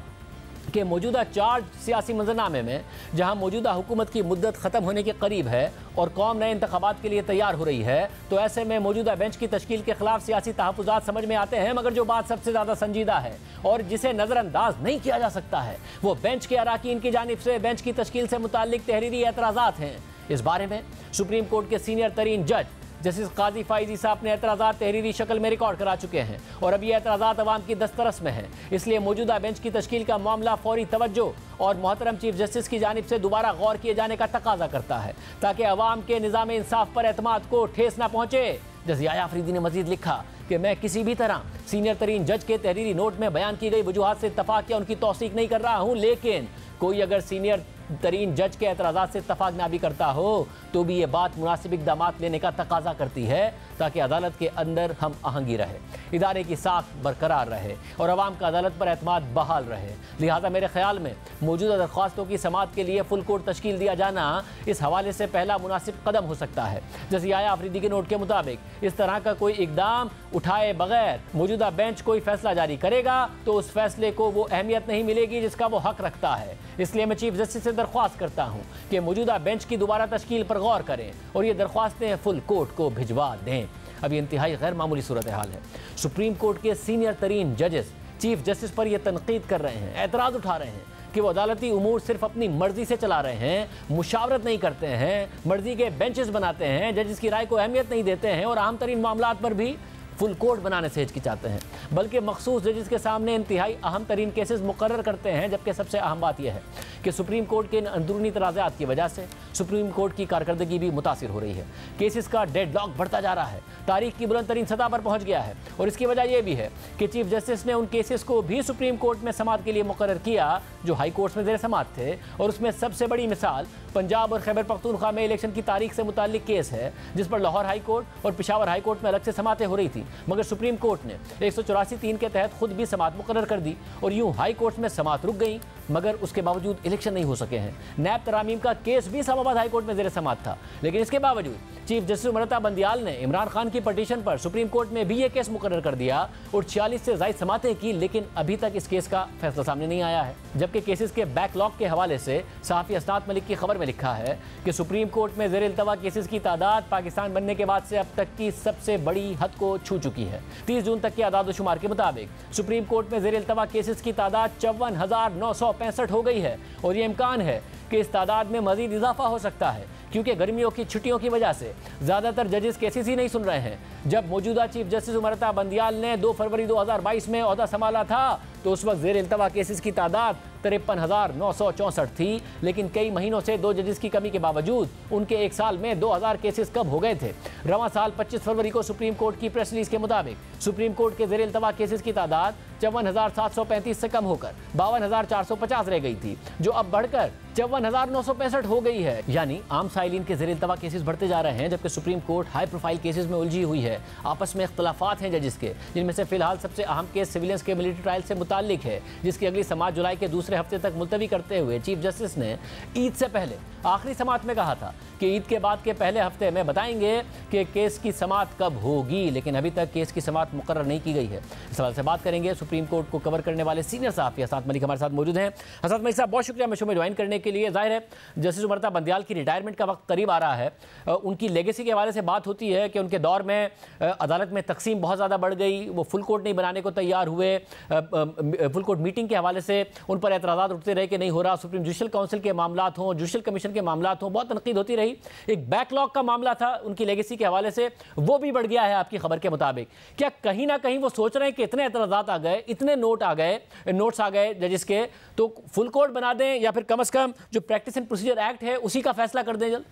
कि मौजूदा चार्ज सियासी मंजरनामे में जहां मौजूदा हुकूमत की मुद्दत ख़त्म होने के करीब है और कौम नए इंतखाबात के लिए तैयार हो रही है तो ऐसे में मौजूदा बेंच की तश्कील के खिलाफ सियासी तहफ़्फ़ुज़ात समझ में आते हैं, मगर जो बात सबसे ज़्यादा संजीदा है और जिसे नज़रअंदाज नहीं किया जा सकता है वो बेंच के अराकीन की जानिब से बेंच की तश्कील से मुताल्लिक तहरीरी एतराज़ात हैं। इस बारे में सुप्रीम कोर्ट के सीनियर तरीन जज जस्टिस काजी फ़ाइज़ा अपने एतराज़ात तहरीरी शक्ल में रिकॉर्ड करा चुके हैं और अब ये एतराज़ात अवाम की दस्तरस में हैं। इसलिए मौजूदा बेंच की तश्कील का मामला फौरी तवज्जो और मोहतरम चीफ जस्टिस की जानिब से दोबारा गौर किए जाने का तकाजा करता है ताकि अवाम के निज़ाम इंसाफ पर एतमाद को ठेस न पहुँचे। जस्टिस याया आफरीदी ने मजीद लिखा कि मैं किसी भी तरह सीनियर तरीन जज के तहरीरी नोट में बयान की गई वजूहात से इत्तफाक या उनकी तौसीक नहीं कर रहा हूँ, लेकिन कोई अगर सीनियर तरीन जज के एतराज़ात से इत्तफाक ना भी करता हो तो भी ये बात मुनासिब इक़दामात लेने का तकाजा करती है ताकि अदालत के अंदर हम आहंगी रहे, इदारे की साख बरकरार रहे और अवाम का अदालत पर एतमाद बहाल रहे। लिहाजा मेरे ख्याल में मौजूदा दरख्वास्तों की समाअत के लिए फुल कोर्ट तश्कील दिया जाना इस हवाले से पहला मुनासिब कदम हो सकता है। जैसे याया आफरीदी के नोट के मुताबिक इस तरह का कोई इकदाम उठाए बगैर मौजूदा बेंच कोई फैसला जारी करेगा तो उस फैसले को वो अहमियत नहीं मिलेगी जिसका वो हक रखता है। इसलिए मैं चीफ जस्टिस से दरख्वास्त करता हूँ कि मौजूदा बेंच की दोबारा तश्कील पर गौर करें और ये दरख्वास्तें फुल कोर्ट को भिजवा दें। अब ये इंतहाई गैर मामूली सूरत हाल है। सुप्रीम कोर्ट के सीनियर तरीन जजेस चीफ जस्टिस पर यह तनकीद कर रहे हैं, एतराज़ उठा रहे हैं कि वो अदालती उमूर सिर्फ अपनी मर्जी से चला रहे हैं, मुशावरत नहीं करते हैं, मर्जी के बेंचेस बनाते हैं, जजेस की राय को अहमियत नहीं देते हैं और अहम तरीन मामलात पर भी फुल कोर्ट बनाने से हिचकिचाते हैं, बल्कि मखसूस जजेस के सामने इंतहाई अहम तरीन केसेस मुकर्रर करते हैं। जबकि सबसे अहम बात यह है कि सुप्रीम कोर्ट के इन अंदरूनी तनाज़ात की वजह से सुप्रीम कोर्ट की कारकर्दगी भी मुतासिर हो रही है। केसेस का डेडलॉक बढ़ता जा रहा है, तारीख की बुलंद तरीन सतह पर पहुंच गया है। और इसकी वजह यह भी है कि चीफ जस्टिस ने उन केसेस को भी सुप्रीम कोर्ट में समाअत के लिए मुकर्रर किया जो हाई कोर्ट में ज़ेर समाअत थे। और उसमें सबसे बड़ी मिसाल पंजाब और खैबर पख्तूनख्वा में इलेक्शन की तारीख से मुताल्लिक केस है, जिस पर लाहौर हाई कोर्ट और पेशावर हाई कोर्ट में अलग से समातें हो रही थी, मगर सुप्रीम कोर्ट ने 184(3) के तहत खुद भी समाअत मुकर्रर कर दी और यूं हाई कोर्ट में समाअत रुक गई, मगर उसके बावजूद इलेक्शन नहीं हो सके हैं। नैब तरामीम का केस भी इस्लामाबाद हाई कोर्ट में ज़ेर समाअत था, लेकिन इसके बावजूद चीफ जस्टिस उमरता बंदियाल ने इमरान खान की पटिशन पर सुप्रीम कोर्ट में भी ये केस मुकर्रर कर दिया और 46 से ज़ायद समातें की, लेकिन अभी तक इस केस का फैसला सामने नहीं आया है। जबकि केसेस के बैकलॉग के हवाले से सहाफ़ी असनाद मलिक की खबर में लिखा है कि सुप्रीम कोर्ट में ज़ेर इल्तवा केसेस की तादाद पाकिस्तान बनने के बाद से अब तक की सबसे बड़ी हद को छू चुकी है। 30 जून तक के आदाद-ओ-शुमार के मुताबिक सुप्रीम कोर्ट में ज़ेर इल्तवा केसेस की तादाद 54,965 हो गई है और ये इम्कान है कि इस तादाद में मज़ीद इजाफा हो सकता है, क्योंकि गर्मियों की छुट्टियों की वजह से ज़्यादातर जजेस केसेस ही नहीं सुन रहे हैं। जब मौजूदा चीफ जस्टिस उमरता बंदियाल ने 2 फरवरी 2022 में ओहदा संभाला था तो उस वक्त ज़ेर इल्तवा केसेस की तादाद 53,964 थी, लेकिन कई महीनों से 2 जजेस की कमी के बावजूद उनके एक साल में 2000 केसेस कब हो गए थे। रवां साल 25 फरवरी को सुप्रीम कोर्ट की प्रेस रिलीज के मुताबिक सुप्रीम कोर्ट के ज़ेर इल्तवा केसेस की तादाद 54,735 से कम होकर 52,450 रह गई थी, जो अब बढ़कर 54,965 हो गई है। यानी आम साइलिन के ज़ेर इल्तवा केसेस बढ़ते जा रहे हैं, जबकि supreme court high profile cases में उलझी हुई है। आपस में इख्तलाफात हैं जजेस के, जिनमें से फिलहाल सबसे अहम केस सिविलियंस के मिलिट्री ट्रायल से मुताल्लिक है, जिसकी अगली समाअत जुलाई के दूसरे हफ्ते तक मुलतवी करते हुए चीफ जस्टिस ने ईद से पहले आखिरी समाअत में कहा था कि ईद के बाद के पहले हफ्ते में बताएंगे कि केस की समाअत कब होगी, लेकिन अभी तक केस की समाअत मुकर्रर नहीं की गई है। इस सवाल से बात करेंगे सुप्रीम कोर्ट को कवर करने वाले सीनियर सहाफ़ी हसनत मलिक हमारे साथ मौजूद हैं। हसनत मलिक साहब, बहुत शुक्रिया मैं शो में ज्वाइन करने के लिए। जाहिर है जस्टिस उमरता बंदियाल की रिटायरमेंट का वक्त करीब आ रहा है, उनकी लेगेसी के हवाले से बात होती है कि उनके दौर में अदालत में तकसीम बहुत ज़्यादा बढ़ गई, वो फुल कोर्ट नहीं बनाने को तैयार हुए, फुल कोर्ट मीटिंग के हवाले से उन पर एतराज़ात उठते रहे कि नहीं हो रहा, सुप्रीम जुडिशल काउंसिल के मामलात हों, जुडिशल कमीशन के मामलात हों, बहुत तनकीद होती रही। एक बैकलॉग का मामला था उनकी लेगेसी के हवाले से, वो भी बढ़ गया है आपकी खबर के मुताबिक। क्या कहीं ना कहीं वो सोच रहे हैं कि इतने एतराज़ात आ गए, इतने नोट्स आ गए जजिस के, तो फुल कोर्ट बना दें या फिर कम से कम जो प्रैक्टिस एंड प्रोसीजर एक्ट है उसी का फैसला कर दें जल्द?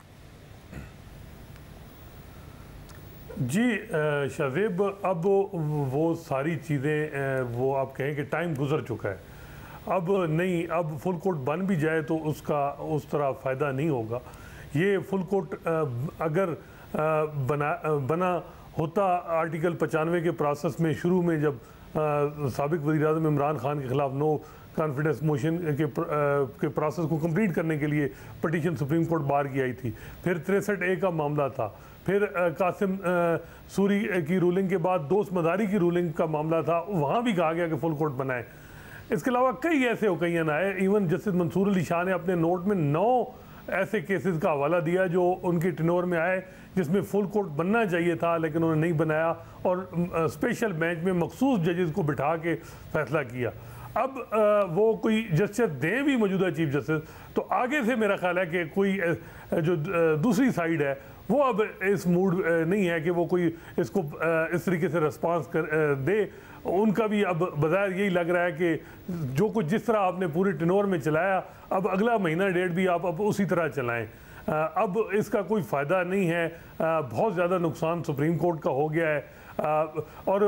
जी शाज़ेब, अब वो सारी चीज़ें वो आप कहें कि टाइम गुजर चुका है, अब नहीं, अब फुल कोर्ट बन भी जाए तो उसका उस तरह फ़ायदा नहीं होगा। ये फुल कोर्ट अगर बना होता आर्टिकल 95 के प्रोसेस में शुरू में, जब साबिक वज़ीर-ए-आज़म इमरान खान के ख़िलाफ़ नो कॉन्फिडेंस मोशन के प्रोसेस को कंप्लीट करने के लिए पटिशन सुप्रीम कोर्ट बार की आई थी, फिर 63A का मामला था, फिर कासिम सूरी की रूलिंग के बाद दोस्त मदारी की रूलिंग का मामला था, वहाँ भी कहा गया कि फुल कोर्ट बनाए। इसके अलावा कई ऐसे ओकेजन आए, इवन जस्टिस मंसूर अली शाह ने अपने नोट में 9 ऐसे केसेस का हवाला दिया जो उनकी टेन्योर में आए जिसमें फुल कोर्ट बनना चाहिए था लेकिन उन्होंने नहीं बनाया और स्पेशल बेंच में मखसूस जजेस को बिठा के फैसला किया। अब वो कोई जस्टिस दें भी मौजूदा चीफ जस्टिस, तो आगे से मेरा ख्याल है कि कोई जो दूसरी साइड है वो अब इस मूड नहीं है कि वो कोई इसको इस तरीके से रिस्पांस दे। उनका भी अब बज़ाहिर यही लग रहा है कि जो कुछ जिस तरह आपने पूरे टेन्योर में चलाया, अब अगला महीना डेढ़ भी आप अब उसी तरह चलाएं। अब इसका कोई फ़ायदा नहीं है, बहुत ज़्यादा नुकसान सुप्रीम कोर्ट का हो गया है। और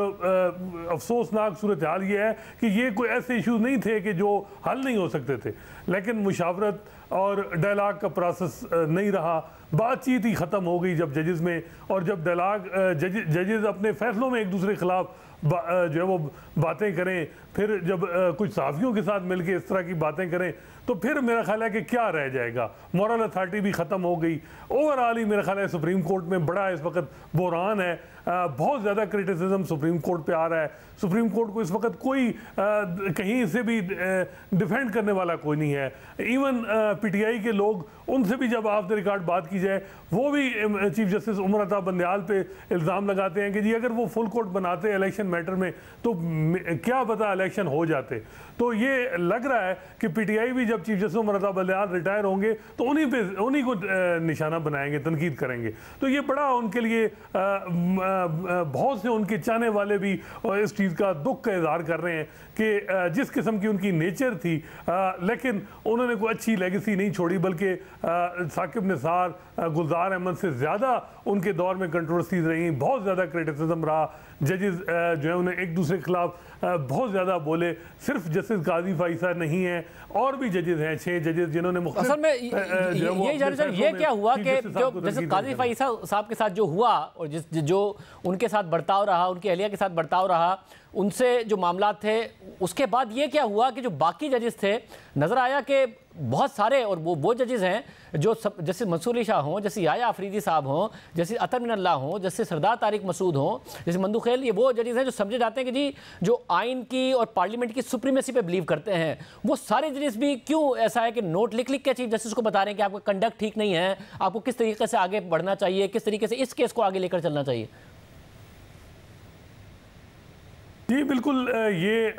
अफसोसनाक सूरत हाल ये है कि ये कोई ऐसे इश्यूज नहीं थे कि जो हल नहीं हो सकते थे, लेकिन मुशावरत और डायलॉग का प्रोसेस नहीं रहा, बातचीत ही ख़त्म हो गई जब जजेस में, और जब डायलॉग जजेस अपने फैसलों में एक दूसरे के ख़िलाफ़ जो है वो बातें करें, फिर जब कुछ सहाफ़ियों के साथ मिलकर इस तरह की बातें करें, तो फिर मेरा ख्याल है कि क्या रह जाएगा, मॉरल अथॉरिटी भी ख़त्म हो गई। ओवरऑल ही मेरा ख्याल है सुप्रीम कोर्ट में बड़ा इस वक्त बहरान है, बहुत ज़्यादा क्रिटिसिज्म सुप्रीम कोर्ट पे आ रहा है। सुप्रीम कोर्ट को इस वक्त कोई कहीं से भी डिफेंड करने वाला कोई नहीं है। इवन पीटीआई के लोग, उनसे भी जब ऑफ द रिकॉर्ड बात की जाए, वो भी चीफ जस्टिस उमरता बंदियाल पे इल्ज़ाम लगाते हैं कि जी अगर वो फुल कोर्ट बनाते इलेक्शन मैटर में तो क्या पता इलेक्शन हो जाते। तो ये लग रहा है कि पीटीआई भी जब चीफ जस्टिस उमरता बंदियाल रिटायर होंगे तो उन्हीं को निशाना बनाएंगे, तनकीद करेंगे। तो ये बड़ा उनके लिए बहुत से उनके चाहने वाले भी इस चीज़ का दुख का इजहार कर रहे हैं कि जिस किस्म की उनकी नेचर थी, लेकिन उन्होंने कोई अच्छी लेगेसी नहीं छोड़ी, बल्कि साकिब निसार, गुलजार अहमद से ज़्यादा उनके दौर में कंट्रोवर्सीज रही, बहुत ज़्यादा क्रिटिसिज्म रहा। जजेस जो है उन्हें एक दूसरे के खिलाफ बहुत ज़्यादा बोले। सिर्फ जस्टिस काजी फाइसा नहीं है, और भी जजेस हैं, 6 जजेस जिन्होंने असल में ये क्या हुआ कि जो जैसे काजी फाइसा साहब के साथ जो हुआ और जो उनके साथ बर्ताव रहा, उनकी अहलिया के साथ बर्ताव रहा, उनसे जो मामला थे, उसके बाद ये क्या हुआ कि जो बाकी जजेस थे, नज़र आया कि बहुत सारे, और वो जजेस हैं जो जैसे मंसूर अली शाह हों, जैसे याया अफरीदी साहब हों, जैसे अतर मिनल्ला हों, जैसे सरदार तारिक मसूद हों, जैसे मंदू खेल, ये वो जजेस हैं जो समझे जाते हैं कि जी जो आइन की और पार्लियामेंट की सुप्रीमेसी पे बिलीव करते हैं। वो सारे जजेस भी क्यों ऐसा है कि नोट लिख के चीफ जस्टिस को बता रहे हैं कि आपका कंडक्ट ठीक नहीं है, आपको किस तरीके से आगे बढ़ना चाहिए, किस तरीके से इस केस को आगे लेकर चलना चाहिए? जी बिल्कुल, ये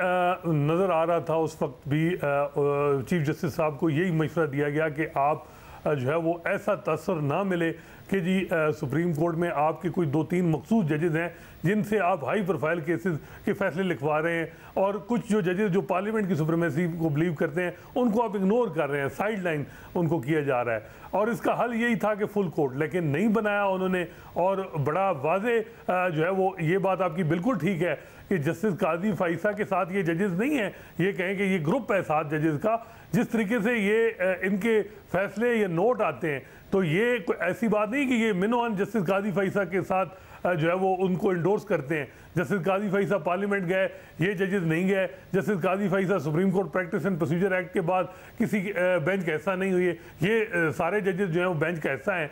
नज़र आ रहा था उस वक्त भी चीफ जस्टिस साहब को यही मशवरा दिया गया कि आप जो है वो ऐसा तसर ना मिले कि जी सुप्रीम कोर्ट में आपके कोई 2-3 मखसूस जजेस हैं जिनसे आप हाई प्रोफाइल केसेस के फैसले लिखवा रहे हैं, और कुछ जो जजेस जो पार्लियामेंट की सुप्रीमेसी को बिलीव करते हैं उनको आप इग्नोर कर रहे हैं, साइड लाइन उनको किया जा रहा है। और इसका हल यही था कि फुल कोर्ट, लेकिन नहीं बनाया उन्होंने। और बड़ा वाजे जो है वो ये बात आपकी बिल्कुल ठीक है कि जस्टिस काजी फाइसा के साथ ये जजेस नहीं है, ये कहें कि ये ग्रुप है 7 जजेस का। जिस तरीके से ये इनके फैसले या नोट आते हैं, तो ये कोई ऐसी बात नहीं कि ये मिनोअन जस्टिस काजी फाइसा के साथ जो है वो उनको इंडोर्स करते हैं। जस्टिस काजी फाइसा पार्लियामेंट गए, ये जजेस नहीं गए। Justice Qazi फाइसा supreme court practice and procedure act के बाद किसी बेंच का हिस्सा नहीं हुई है, ये सारे जजेस जो हैं वो बेंच का हिस्सा हैं।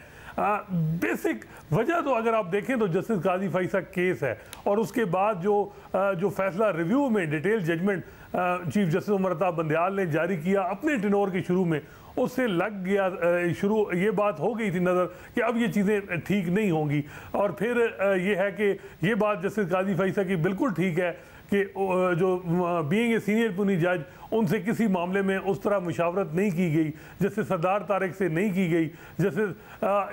बेसिक वजह तो अगर आप देखें तो जस्टिस काजी फाइसा केस है, और उसके बाद जो फैसला रिव्यू में detail judgment chief justice Umar Ata Bandial ने जारी किया अपने टेनोर के शुरू में, उससे लग गया शुरू ये बात हो गई थी नज़र कि अब ये चीज़ें ठीक नहीं होंगी। और फिर ये है कि ये बात जस्टिस काजी फाइसा की बिल्कुल ठीक है कि जो बीइंग ए सीनियर पुनी जज, उनसे किसी मामले में उस तरह मुशावरत नहीं की गई जैसे सरदार तारिक से नहीं की गई, जैसे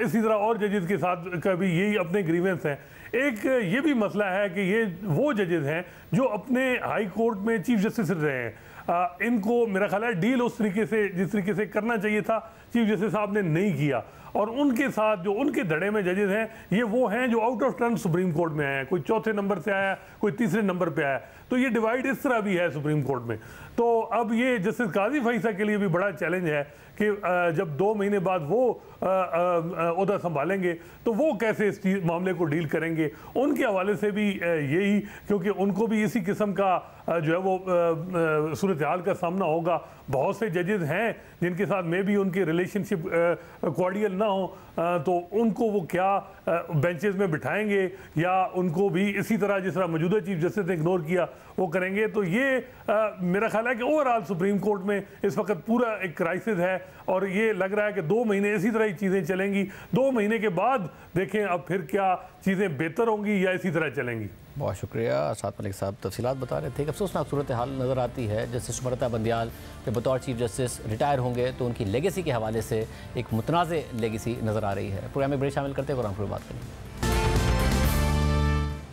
इसी तरह और जजेस के साथ का भी यही अपने ग्रीवेंस हैं। एक ये भी मसला है कि ये वो जजेस हैं जो अपने हाई कोर्ट में चीफ जस्टिस रहे हैं, इनको मेरा ख्याल है डील उस तरीके से जिस तरीके से करना चाहिए था चीफ जस्टिस साहब ने नहीं किया। और उनके साथ जो उनके धड़े में जजेस हैं, ये वो हैं जो out of turn supreme court में आए हैं, कोई 4थे नंबर से आया, कोई 3रे नंबर पे आया। तो ये डिवाइड इस तरह भी है सुप्रीम कोर्ट में। तो अब ये जस्टिस काजी फाइसा के लिए भी बड़ा चैलेंज है कि जब 2 महीने बाद वो ओहदा संभालेंगे तो वो कैसे इस मामले को डील करेंगे। उनके हवाले से भी यही, क्योंकि उनको भी इसी किस्म का जो है वो सूरत हाल का सामना होगा। बहुत से जजेस हैं जिनके साथ में भी उनकी रिलेशनशिप कॉर्डियल ना हो, तो उनको वो क्या बेंचेस में बिठाएंगे या उनको भी इसी तरह जिस तरह मौजूदा चीफ जस्टिस ने इग्नोर किया वो करेंगे। तो ये मेरा ख्याल है कि ओवरऑल सुप्रीम कोर्ट में इस वक्त पूरा एक क्राइसिस है, और ये लग रहा है कि 2 महीने इसी तरह ही चीज़ें चलेंगी। 2 महीने के बाद देखें अब फिर क्या चीज़ें बेहतर होंगी या इसी तरह चलेंगी। बहुत शुक्रिया अरशद मलिक साहब, तफसीलात बता रहे थे। एक अफसोसनाक सूरत हाल नज़र आती है। जस्टिस उमर अता बंदयाल के बतौर चीफ जस्टिस रिटायर होंगे तो उनकी लेगेसी के हवाले से एक मुतनाज़ लेगेसी नज़र आ रही है। प्रोग्राम में ब्रेक शामिल करते हुए बात करेंगे।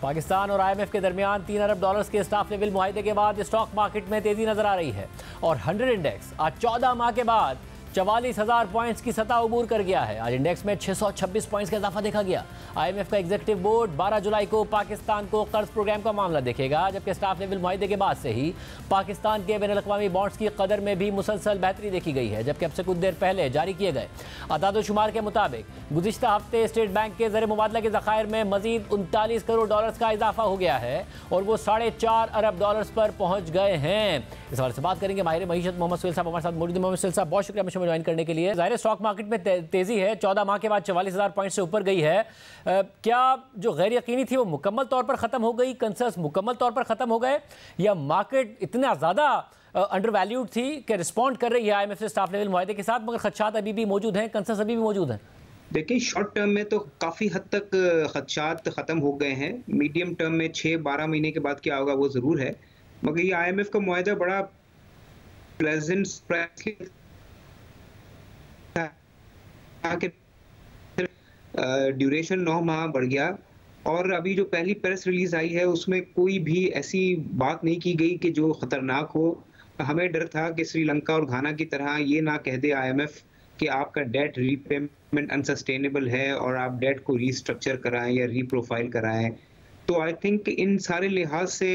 पाकिस्तान और IMF के दरमियान $3 अरब के स्टाफ लेवल मुआहदे के बाद स्टॉक मार्केट में तेज़ी नजर आ रही है और 100 इंडेक्स आज 14 माह के बाद 44,000 पॉइंट्स की सतह अबूर कर गया है। आज इंडेक्स में 626 पॉइंट्स का इजाफा देखा गया। IMF का एग्जीक्यूटिव बोर्ड 12 जुलाई को पाकिस्तान को कर्ज प्रोग्राम का मामला देखेगा, जबकि स्टाफ लेवल मुआहदे के बाद से ही पाकिस्तान के बैनुल-अक़वामी बॉन्ड्स की कदर में भी मुसलसल बेहतरी देखी गई है। जबकि अब से कुछ देर पहले जारी किए गए अदाद-ओ-शुमार के मुताबिक गुज़िश्ता हफ्ते स्टेट बैंक के ज़र मुबादला के ज़खायर में मजीद $39 करोड़ का इजाफा हो गया है और वो $4.5 अरब पर पहुँच गए हैं। इस हवाले से बात करेंगे माहिर मईशत मोहम्मद सुहेल साहब हमारे साथ मौजूद। मोहम्मद सुहेल साहब, बहुत शुक्रिया मुझे ज्वाइन करने के लिए। ज़ाहिर स्टॉक मार्केट में तेज़ी है, 14 माह के बाद 44,000 पॉइंट से ऊपर गई है। क्या जो गैर यकीनी थी वो मुकम्मल तौर पर ख़त्म हो गई, कंसर्न्स मुकम्मल तौर पर ख़त्म हो गए, या मार्केट इतना ज़्यादा अंडर वैल्यूड थी कि रिस्पॉन्ड कर रही है IMF से स्टाफ लेवल मुआहदे के साथ, मगर खदशात अभी भी मौजूद हैं, कंसर्न्स अभी भी मौजूद हैं? देखिए, शॉर्ट टर्म में तो काफ़ी हद तक खदशात ख़त्म हो गए हैं। मीडियम टर्म में 6-12 महीने के बाद क्या होगा वो ज़रूर है, मगर ये IMF का मुआहदा बड़ा प्लेजेंट सरप्राइज ड्यूरेशन 9 माह बढ़ गया, और अभी जो पहली प्रेस रिलीज आई है उसमें कोई भी ऐसी बात नहीं की गई कि जो खतरनाक हो। हमें डर था कि श्रीलंका और घाना की तरह ये ना कह दे आईएमएफ कि आपका डेट रीपेमेंट अनसस्टेनेबल है और आप डेट को रीस्ट्रक्चर कराएं या रीप्रोफाइल कराएं। तो आई थिंक इन सारे लिहाज से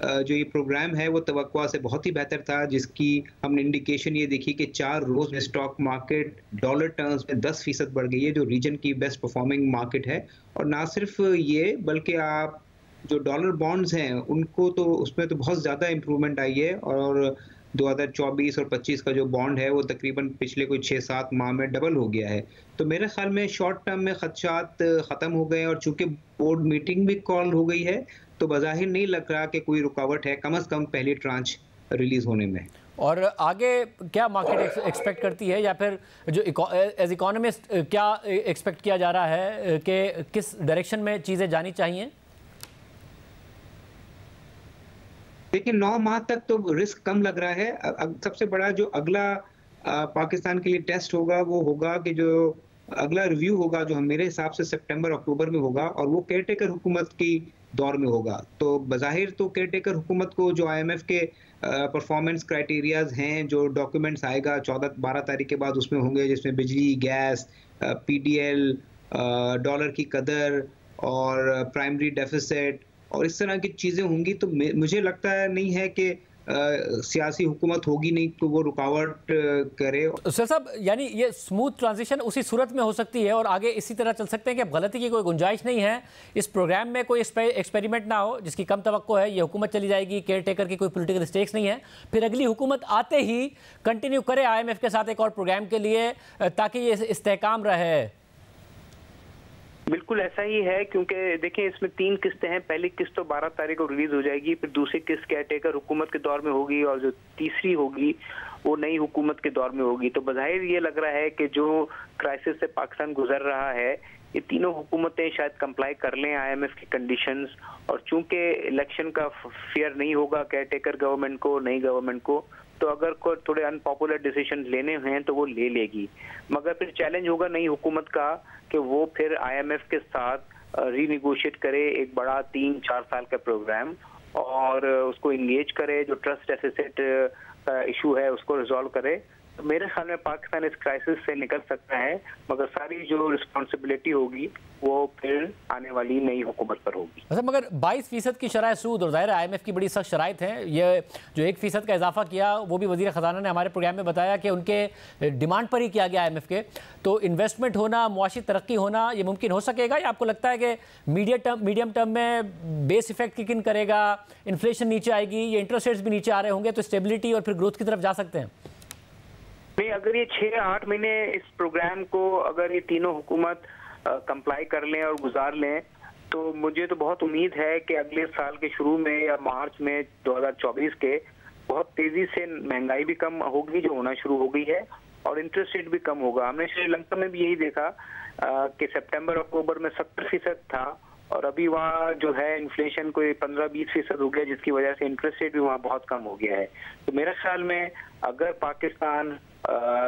जो ये प्रोग्राम है वो तवक्कुआ से बहुत ही बेहतर था, जिसकी हमने इंडिकेशन ये देखी कि 4 रोज में स्टॉक मार्केट डॉलर टर्म्स में 10% बढ़ गई है, जो रीजन की बेस्ट परफॉर्मिंग मार्केट है। और ना सिर्फ ये बल्कि आप जो डॉलर बॉन्ड्स हैं उनको तो उसमें तो बहुत ज़्यादा इम्प्रूवमेंट आई है और 2024 और 25 का जो बॉन्ड है वो तकरीबन पिछले कोई 6-7 माह में डबल हो गया है। तो मेरे ख्याल में शॉर्ट टर्म में खदशात ख़त्म हो गए और चूंकि बोर्ड मीटिंग भी कॉल हो गई है तो बज़ाहिर नहीं लग रहा कि कोई रुकावट है, कम से कम पहली ट्रांच रिलीज होने में। और आगे क्या मार्केट एक्सपेक्ट करती है, या फिर जो एज इकोनॉमिस्ट क्या एक्सपेक्ट किया जा रहा है कि किस डायरेक्शन में चीज़ें जानी चाहिए? देखिए 9 माह तक तो रिस्क कम लग रहा है। सबसे बड़ा जो अगला पाकिस्तान के लिए टेस्ट होगा वो होगा कि जो अगला रिव्यू होगा जो मेरे हिसाब से सितंबर अक्टूबर में होगा और वो केयरटेकर हुकूमत की दौर में होगा। तो बज़ाहिर तो केयरटेकर हुकूमत को जो आईएमएफ के परफॉर्मेंस क्राइटेरियाज हैं, जो डॉक्यूमेंट्स आएगा 14-12 तारीख के बाद उसमें होंगे, जिसमें बिजली, गैस, पीडीएल, डॉलर की कदर और प्राइमरी डेफिसिट और इस तरह की चीज़ें होंगी। तो मुझे लगता है नहीं है कि सियासी हुकूमत होगी नहीं तो वो रुकावट करे। सर साहब, यानी ये स्मूथ ट्रांजिशन उसी सूरत में हो सकती है और आगे इसी तरह चल सकते हैं कि गलती की कोई गुंजाइश नहीं है, इस प्रोग्राम में कोई एक्सपेरिमेंट ना हो जिसकी कम तवक्को है, ये हुकूमत चली जाएगी, केयर टेकर की कोई पॉलिटिकल स्टेक्स नहीं है, फिर अगली हुकूमत आते ही कंटिन्यू करे आईएमएफ के साथ एक और प्रोग्राम के लिए ताकि ये इस्तेहकाम रहे। बिल्कुल ऐसा ही है, क्योंकि देखिए इसमें 3 किस्तें हैं। पहली किस्त तो 12 तारीख को रिलीज हो जाएगी, फिर दूसरी किस्त केयरटेकर हुकूमत के दौर में होगी और जो तीसरी होगी वो नई हुकूमत के दौर में होगी। तो बज़ाहिर ये लग रहा है कि जो क्राइसिस से पाकिस्तान गुजर रहा है ये तीनों हुकूमतें शायद कंप्लाई कर लें आईएमएफ की कंडीशंस, और चूंकि इलेक्शन का फेयर नहीं होगा केयरटेकर गवर्नमेंट को, नई गवर्नमेंट को, तो अगर कोई थोड़े अनपॉपुलर डिसीजन लेने हैं तो वो ले लेगी। मगर फिर चैलेंज होगा नई हुकूमत का कि वो फिर आईएमएफ के साथ रीनिगोशिएट करे एक बड़ा 3-4 साल का प्रोग्राम और उसको इंगेज करे, जो ट्रस्ट डेफिसिट का इशू है उसको रिजॉल्व करे। तो मेरे ख्याल में पाकिस्तान इस क्राइसिस से निकल सकता है, मगर सारी जो रिस्पॉन्सिबिलिटी होगी वो फिर आने वाली नई हुकूमत पर होगी। अच्छा, मगर 22% की शरह सूद और ज़ाहिर आईएमएफ की बड़ी सख्त शराइत हैं। ये जो 1% का इजाफा किया वो भी वज़ीर ख़जाना ने हमारे प्रोग्राम में बताया कि उनके डिमांड पर ही किया गया आईएमएफ के। तो इन्वेस्टमेंट होना, मुआशी तरक्की होना ये मुमकिन हो सकेगा, या आपको लगता है कि मीडियम टर्म में बेस इफेक्ट किक इन करेगा, इन्फ्लेशन नीचे आएगी, ये इंटरेस्ट रेट्स भी नीचे आ रहे होंगे तो स्टेबिलिटी और फिर ग्रोथ की तरफ जा सकते हैं? नहीं, अगर ये 6-8 महीने इस प्रोग्राम को अगर ये तीनों हुकूमत कंप्लाई कर लें और गुजार लें तो मुझे तो बहुत उम्मीद है कि अगले साल के शुरू में या मार्च में 2024 के बहुत तेजी से महंगाई भी कम होगी जो होना शुरू हो गई है और इंटरेस्ट रेट भी कम होगा। हमने श्रीलंका में भी यही देखा कि सितंबर अक्टूबर में 70% था और अभी वहाँ जो है इन्फ्लेशन कोई 15-20% हो गया, जिसकी वजह से इंटरेस्ट रेट भी वहाँ बहुत कम हो गया है। तो मेरे ख्याल में अगर पाकिस्तान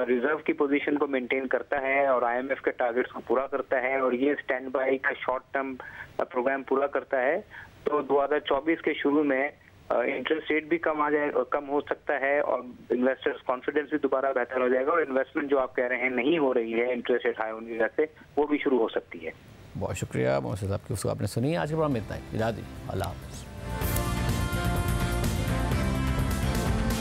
रिजर्व की पोजीशन को मेंटेन करता है और आईएमएफ के टारगेट्स को पूरा करता है और ये स्टैंड बाई का शॉर्ट टर्म प्रोग्राम पूरा करता है तो 2024 के शुरू में इंटरेस्ट रेट भी कम हो सकता है और इन्वेस्टर्स कॉन्फिडेंस भी दोबारा बेहतर हो जाएगा और इन्वेस्टमेंट जो आप कह रहे हैं नहीं हो रही है इंटरेस्ट रेट हाई होने की वजह से, वो भी शुरू हो सकती है। बहुत शुक्रिया मोहसिन साहब की, उसको आपने सुनी। आज के प्रोग्राम में इतना ही, इजाज़त दीजिए, अल्लाह हाफ़िज़।